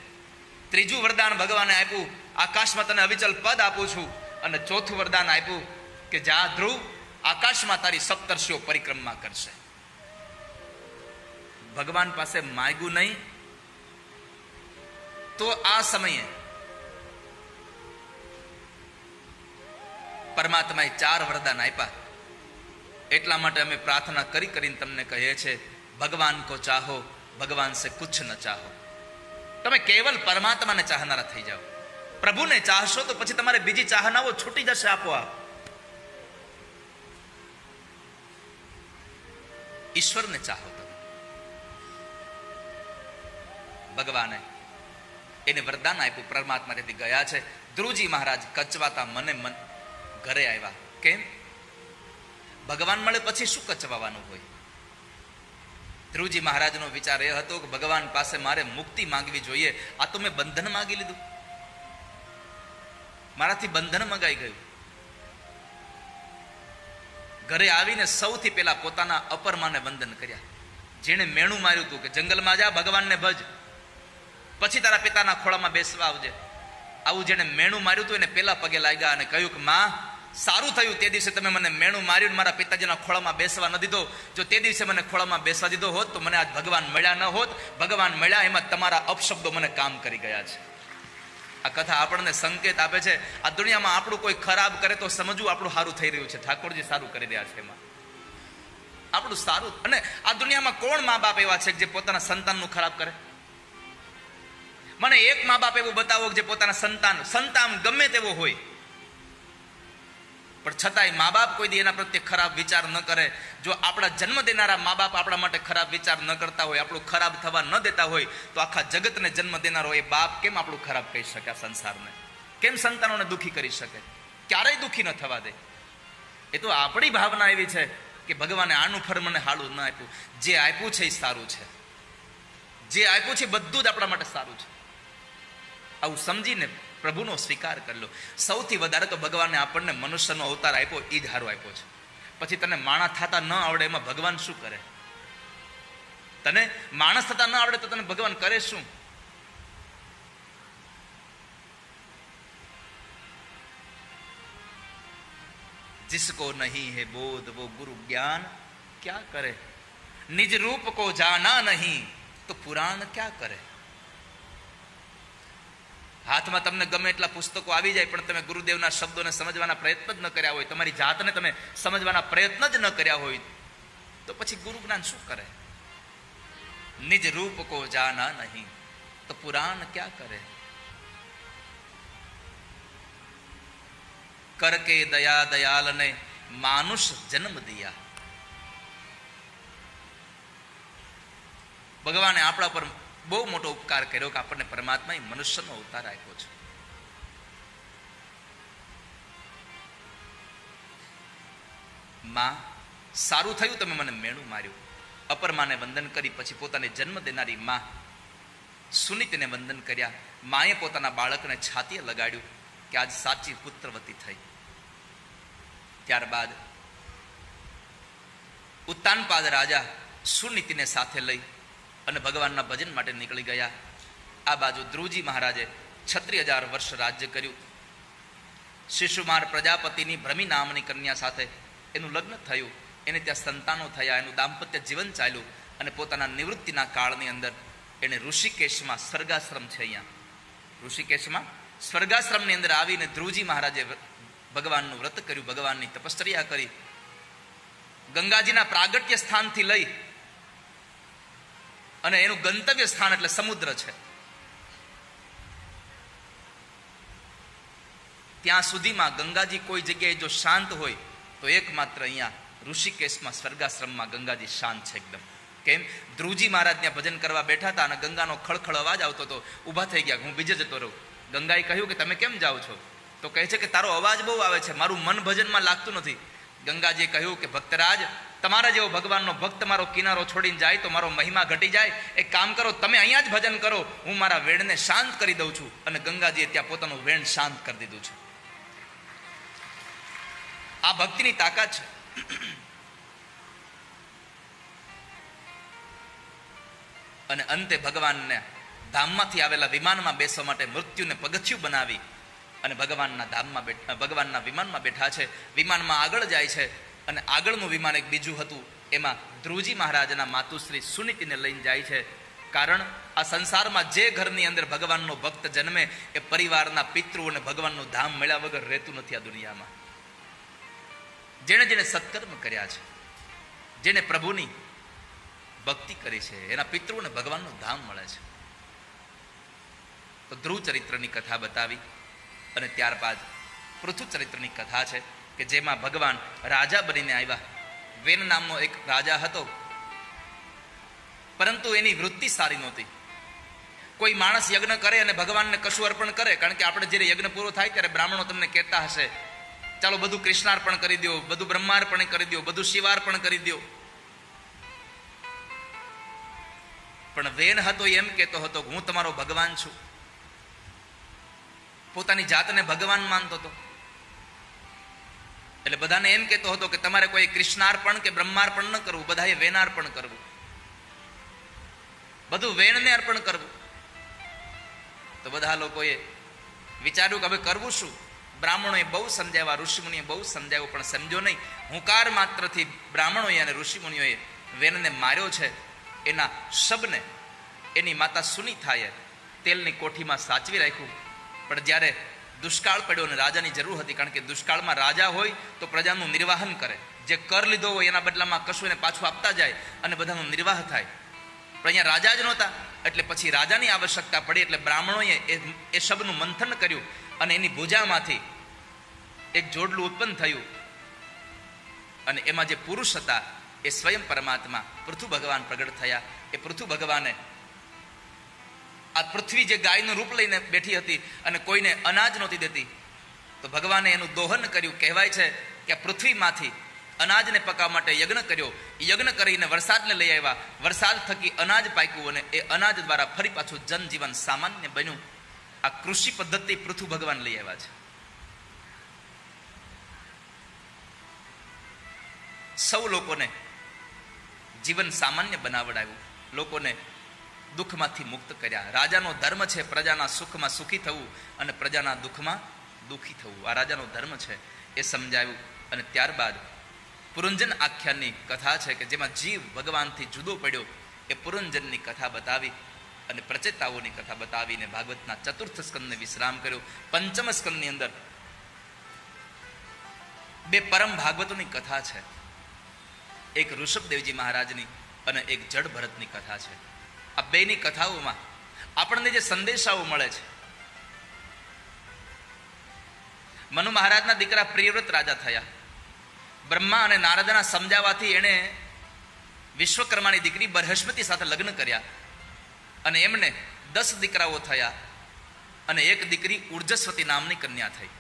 ત્રીજું વરદાન ભગવાને આપ્યું, આકાશમાં તને અવિચલ પદ આપું છું. અને ચોથું વરદાન આપ્યું કે જા ધ્રુવ, આકાશમાં તારી સપ્તર્ષિઓ પરિક્રમા કરશે. ભગવાન પાસે માગ્યું નહીં તો આ સમયે પરમાત્માએ 4 વરદાન આપ્યા. એટલા માટે અમે પ્રાર્થના કરી કરીને તમને કહીએ છીએ, ભગવાન કો ચાહો ભગવાન સે કુછ ન ચાહો. તમે કેવલ પરમાત્માને ચાહનારા થઈ જાઓ. પ્રભુને ચાહશો તો પછી તમારે બીજી ચાહનાઓ છૂટી જશે આપોઆપ. ઈશ્વરને ચાહો તમે. ભગવાને એને વરદાન આપ્યું, પરમાત્મા તેથી ગયા છે. ધ્રુવજી મહારાજ કચવાતા મને ઘરે આવ્યા. કેમ? ભગવાન મળે પછી શું કચવાવાનું હોય? ધ્રુવજી મહારાજનો વિચાર એ હતો કે ભગવાન પાસે મારે મુક્તિ માંગવી જોઈએ. આ તો મેં બંધન માંગી લીધું, મારાથી બંધન મંગાઈ ગયું. ઘરે આવીને સૌથી પહેલા પોતાના અપરમાને વંદન કર્યા. જેને મેણું માર્યું હતું કે જંગલમાં જા, ભગવાનને ભજ, પછી તારા પિતાના ખોળામાં બેસવા આવજે. આવું જેને મેણું માર્યું હતું એને પેલા પગે લાગ્યા અને કહ્યું કે માં, સારું થયું તે દિવસે તમે મને મેણું માર્યું, મારા પિતાજીના ખોળામાં બેસવા ન દીધો. જો તે દિવસે મને ખોળામાં બેસવા દીધો હોત તો મને આજ ભગવાન મળ્યા ન હોત. ભગવાન મળ્યા એમાં તમારા અપશબ્દો મને કામ કરી ગયા છે. આ કથા આપણને સંકેત આપે છે, આ દુનિયામાં આપણું કોઈ ખરાબ કરે તો સમજવું આપણું સારું થઈ રહ્યું છે. ઠાકોરજી સારું કરી રહ્યા છે, એમાં આપણું સારું. અને આ દુનિયામાં કોણ મા બાપ એવા છે જે પોતાના સંતાનનું ખરાબ કરે? મને એક મા બાપ એવું બતાવો જે પોતાના સંતાન ગમે તેવો હોય પણ છતાંય મા બાપ કોઈ દી એના પ્રત્યે ખરાબ વિચાર ન કરે. જો આપણા જન્મ દેનારા મા બાપ આપણા માટે ખરાબ વિચાર ન કરતા હોય, આપણું ખરાબ થવા ન દેતા હોય, તો આખા જગતને જન્મ દેનારો એ બાપ કેમ આપણું ખરાબ કહી શકે? આ સંસારને કેમ સંતાનોને દુઃખી કરી શકે? ક્યારેય દુઃખી ન થવા દે. એ તો આપણી ભાવના એવી છે કે ભગવાને આનું ફળ મને હાળું ન આપ્યું. જે આપ્યું છે એ સારું છે, જે આપ્યું છે બધું જ આપણા માટે સારું છે. આવું સમજીને પ્રભુનો સ્વીકાર કરી લો. સૌથી વધારે તો ભગવાને આપણને મનુષ્યનો અવતાર આપ્યો એ જ હારો આપ્યો છે. પછી તને માણસ થતા ન આવડે એમાં ભગવાન શું કરે? તને માણસ થતા ન આવડે તો તને ભગવાન કરે શું? जिसको नहीं है बोध वो गुरु ज्ञान क्या करे, निज रूप को जाना नहीं तो पुराण क्या करे। હાથમાં તમને ગમે એટલા પુસ્તકો આવી જાય પણ તમે ગુરુદેવના શબ્દોને સમજવાના પ્રયત્ન જ ન કર્યા હોય, તમારી જાતને તમે સમજવાના પ્રયત્ન જ ન કર્યા હોય, તો પછી ગુરુ જ્ઞાન શું કરે? નિજ રૂપ કો જાના નહીં તો પુરાણ ક્યા કરે। કરકે દયા દયાલ ને માનુષ જન્મ દિયા। ભગવાને આપણા પર બહુ મોટો ઉપકાર કર્યો કે આપણને પરમાત્માએ મનુષ્યનો અવતાર આપ્યો છે। માં, સારું થયું તમે મને મેણું માર્યું। અપર માને વંદન કરી પછી પોતાને જન્મ દેનારી માં સુનીતિને વંદન કર્યા। માએ પોતાના બાળકને છાતીએ લગાડ્યું કે આજ સાચી પુત્રવતી થઈ। ત્યારબાદ ઉત્તાનપાદ રાજા સુનીતિને સાથે લઈ અને ભગવાનના ભજન માટે નીકળી ગયા। આ બાજુ ધ્રુવજી મહારાજે 36,000 વર્ષ રાજ્ય કર્યું। શિશુમાર પ્રજાપતિની ભ્રમી નામની કન્યા સાથે એનું લગ્ન થયું, એને ત્યાં સંતાનો થયા, એનું દાંપત્ય જીવન ચાલ્યું અને પોતાના નિવૃત્તિના કાળની અંદર એને ઋષિકેશમાં સ્વર્ગાશ્રમ છે, અહીંયા ઋષિકેશમાં સ્વર્ગાશ્રમની અંદર આવીને ધ્રુવજી મહારાજે ભગવાનનું વ્રત કર્યું, ભગવાનની તપશ્ચર્યા કરી। ગંગાજીના પ્રાગટ્ય સ્થાનથી લઈ અને એનું ગંતવ્ય સ્થાન એટલે સમુદ્ર છે, ત્યાં સુધીમાં ગંગાજી કોઈ જગ્યાએ જો શાંત હોય તો એકમાત્ર અહીંયા ઋષિકેશમાં સ્વર્ગાશ્રમમાં ગંગાજી શાંત છે એકદમ। કેમ? ધ્રુવજી મહારાજ ત્યાં ભજન કરવા બેઠા હતા અને ગંગાનો ખળખળ અવાજ આવતો હતો, ઊભા થઈ ગયા, હું બીજે જતો રહું। ગંગાએ કહ્યું કે તમે કેમ જાઓ છો? તો કહે છે કે તારો અવાજ બહુ આવે છે, મારું મન ભજનમાં લાગતું નથી। ગંગાજીએ કહ્યું કે ભક્તરાજ, તમારા જેવો ભગવાનનો ભક્ત મારો કિનારો છોડીને જાય તો મારો મહિમા ઘટી જાય, એક કામ કરો, તમે અહીંયા જ ભજન કરો, હું મારા વેણને શાંત કરી દઉં છું। અને ગંગાજીએ ત્યાં પોતાનું વેણ શાંત કરી દીધું છે। આ ભક્તિની તાકાત છે। અને અંતે ભગવાનને ધામમાંથી આવેલા વિમાનમાં બેસવા માટે મૃત્યુને પગથિયું બનાવી અને ભગવાનના ધામમાં ભગવાનના વિમાનમાં બેઠા છે। વિમાનમાં આગળ જાય છે અને આગળનું વિમાન એક બીજું હતું, એમાં ધ્રુવજી મહારાજના માતુશ્રી સુનીતિને લઈને જાય છે। કારણ આ સંસારમાં જે ઘરની અંદર ભગવાનનો ભક્ત જન્મે એ પરિવારના પિતૃઓને ભગવાનનું ધામ મળ્યા વગર રહેતું નથી આ દુનિયામાં। જેણે જેણે સત્કર્મ કર્યા છે, જેણે પ્રભુની ભક્તિ કરી છે, એના પિતૃઓને ભગવાનનું ધામ મળે છે। તો ધ્રુવ ચરિત્રની કથા બતાવી અને ત્યારબાદ પૃથુ ચરિત્રની કથા છે કે જેમાં ભગવાન રાજા બનીને આવ્યા। વેન નામનો એક રાજા હતો, પરંતુ એની વૃત્તિ સારી નહોતી। કોઈ માણસ યજ્ઞ કરે અને ભગવાનને કશું અર્પણ કરે, કારણ કે આપણે જ્યારે યજ્ઞ પૂરો થાય ત્યારે બ્રાહ્મણો તમને કહેતા હશે ચાલો બધું કૃષ્ણાર્પણ કરી દો, બધું બ્રહ્માર્પણ કરી દો, બધું શિવાર્પણ કરી દો। પણ વેન હતો એમ કહેતો હતો હું તમારો ભગવાન છું, પોતાની જાતને ભગવાન માનતો હતો। એટલે બધાને એમ કહેતો હતો કે તમારે કોઈ કૃષ્ણાર્પણ કે બ્રહ્માર્પણ ન કરવું, બધાએ વેનાર્પણ કરવું, બધું વેણને અર્પણ કરવું। તો બધા લોકોએ વિચાર્યું કે હવે કરવું શું? બ્રાહ્મણોએ બહુ સમજાવ્યા, ઋષિમુનિએ બહુ સમજાવ્યું, પણ સમજો નહીં। હુંકાર માત્રથી બ્રાહ્મણોએ અને ઋષિમુનિઓએ વેનને માર્યો છે। એના શબને એની માતા સુનીતાએ તેલની કોઠીમાં સાચવી રાખ્યું। પણ જ્યારે દુષ્કાળ પડ્યો અને રાજાની જરૂર હતી, કારણ કે દુષ્કાળમાં રાજા હોય તો પ્રજાનું નિર્વાહન કરે, જે કર લીધો હોય એના બદલામાં કશું એને પાછું આપતા જાય અને બધાનો નિર્વાહ થાય। પણ અહીંયા રાજા જ નહોતા, એટલે પછી રાજાની આવશ્યકતા પડી, એટલે બ્રાહ્મણોએ એ શબનું મંથન કર્યું અને એની ભુજામાંથી એક જોડલું ઉત્પન્ન થયું અને એમાં જે પુરુષ હતા એ સ્વયં પરમાત્મા પૃથુ ભગવાન પ્રગટ થયા। એ પૃથુ ભગવાને આ પૃથ્વી જે ગાયનું રૂપ લઈને બેઠી હતી અને કોઈને અનાજ નહોતી દેતી, તો ભગવાને એનું દોહન કર્યું। કહેવાય છે કે આ પૃથ્વીમાંથી અનાજને પકાવવા માટે યજ્ઞ કર્યો, યજ્ઞ કરીને વરસાદને લઈ આવ્યા, વરસાદ થકી અનાજ પાક્યું અને એ અનાજ દ્વારા ફરી પાછું જનજીવન સામાન્ય બન્યું। આ કૃષિ પદ્ધતિ પૃથુ ભગવાન લઈ આવ્યા છે। સૌ લોકોને જીવન સામાન્ય બનાવડાવ્યું, લોકોને દુઃખમાંથી મુક્ત કર્યા. રાજાનો ધર્મ છે પ્રજાના સુખમાં સુખી થવું અને પ્રજાના દુઃખમાં દુઃખી થવું. આ રાજાનો ધર્મ છે એ સમજાવ્યું. અને ત્યારબાદ પુરંજન આખ્યાનની કથા છે કે જેમાં જીવ ભગવાનથી જુદો પડ્યો એ પુરંજનની કથા બતાવી અને પ્રચેતાઓની કથા બતાવીને ભાગવતના ચતુર્થ સ્કંદને વિશ્રામ કર્યો. પંચમ સ્કંદની અંદર બે પરમ ભાગવતોની કથા છે. એક ઋષભદેવજી મહારાજની અને એક જડ ભરતની કથા છે. આ બેની કથાઓમાં આપણને જે સંદેશાઓ મળે છે, મનુ મહારાજના દીકરા પ્રિયવ્રત રાજા થયા. બ્રહ્મા અને નારદના સમજાવવાથી એણે વિશ્વકર્માની દીકરી બરહસ્પતિ સાથે લગ્ન કર્યા અને એમને 10 દીકરાઓ થયા અને એક દીકરી ઉર્જસ્વતી નામની કન્યા થઈ.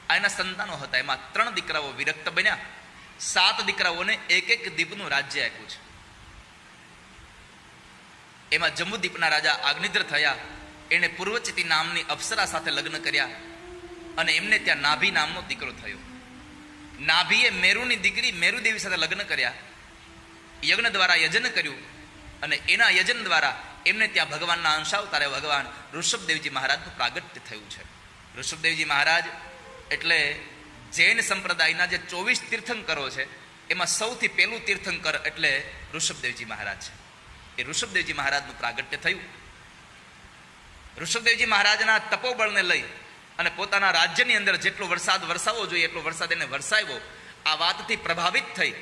આ એના સંતાનો હતા. એમાં 3 દીકરાઓ વિરક્ત બન્યા, 7 દીકરાઓને એક દીપનું રાજ્ય આપ્યું છે. એમાં જંબુદ્વીપના રાજા આગ્નિદ્ર થયા. એણે પૂર્વચિતી નામની અપ્સરા સાથે લગ્ન કર્યા અને એમને ત્યાં નાભી નામનો દીકરો થયો. નાભીએ મેરુની દીકરી મેરુદેવી સાથે લગ્ન કર્યા, યજ્ઞ દ્વારા યજન કર્યું અને એના યજન દ્વારા એમને ત્યાં ભગવાનના અંશાવતારે ભગવાન ઋષભદેવજી મહારાજનું પ્રાગટ્ય થયું છે. ઋષભદેવજી મહારાજ એટલે જૈન સંપ્રદાયના જે 24 તીર્થંકરો છે એમાં સૌથી પહેલું તીર્થંકર એટલે ઋષભદેવજી મહારાજ છે. એ ઋષભદેવજી મહારાજનું પ્રાગટ્ય થયું. ઋષભદેવજી મહારાજના તપોબળને લઈ અને પોતાના રાજ્યની અંદર જેટલો વરસાદ વરસાવવો જોઈએ એટલો વરસાદ એને વરસાવ્યો. આ વાતથી પ્રભાવિત થઈ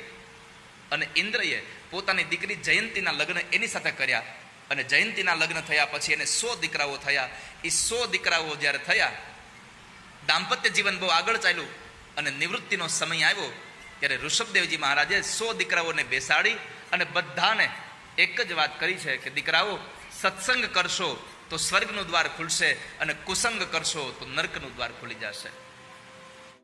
અને ઇન્દ્રએ પોતાની દીકરી જયંતીના લગ્ન એની સાથે કર્યા અને જયંતીના લગ્ન થયા પછી એને 100 દીકરાઓ થયા. એ 100 દીકરાઓ જ્યારે થયા, દાંપત્ય જીવન બહુ આગળ ચાલ્યું અને નિવૃત્તિનો સમય આવ્યો ત્યારે ઋષભદેવજી મહારાજે 100 દીકરાઓને બેસાડી અને બધાને એક જ વાત કરી છે કે દીકરાઓ, સત્સંગ કરશો તો સ્વર્ગનું દ્વાર ખુલશે અને કુસંગ કરશો તો નર્કનું દ્વાર ખુલી જશે.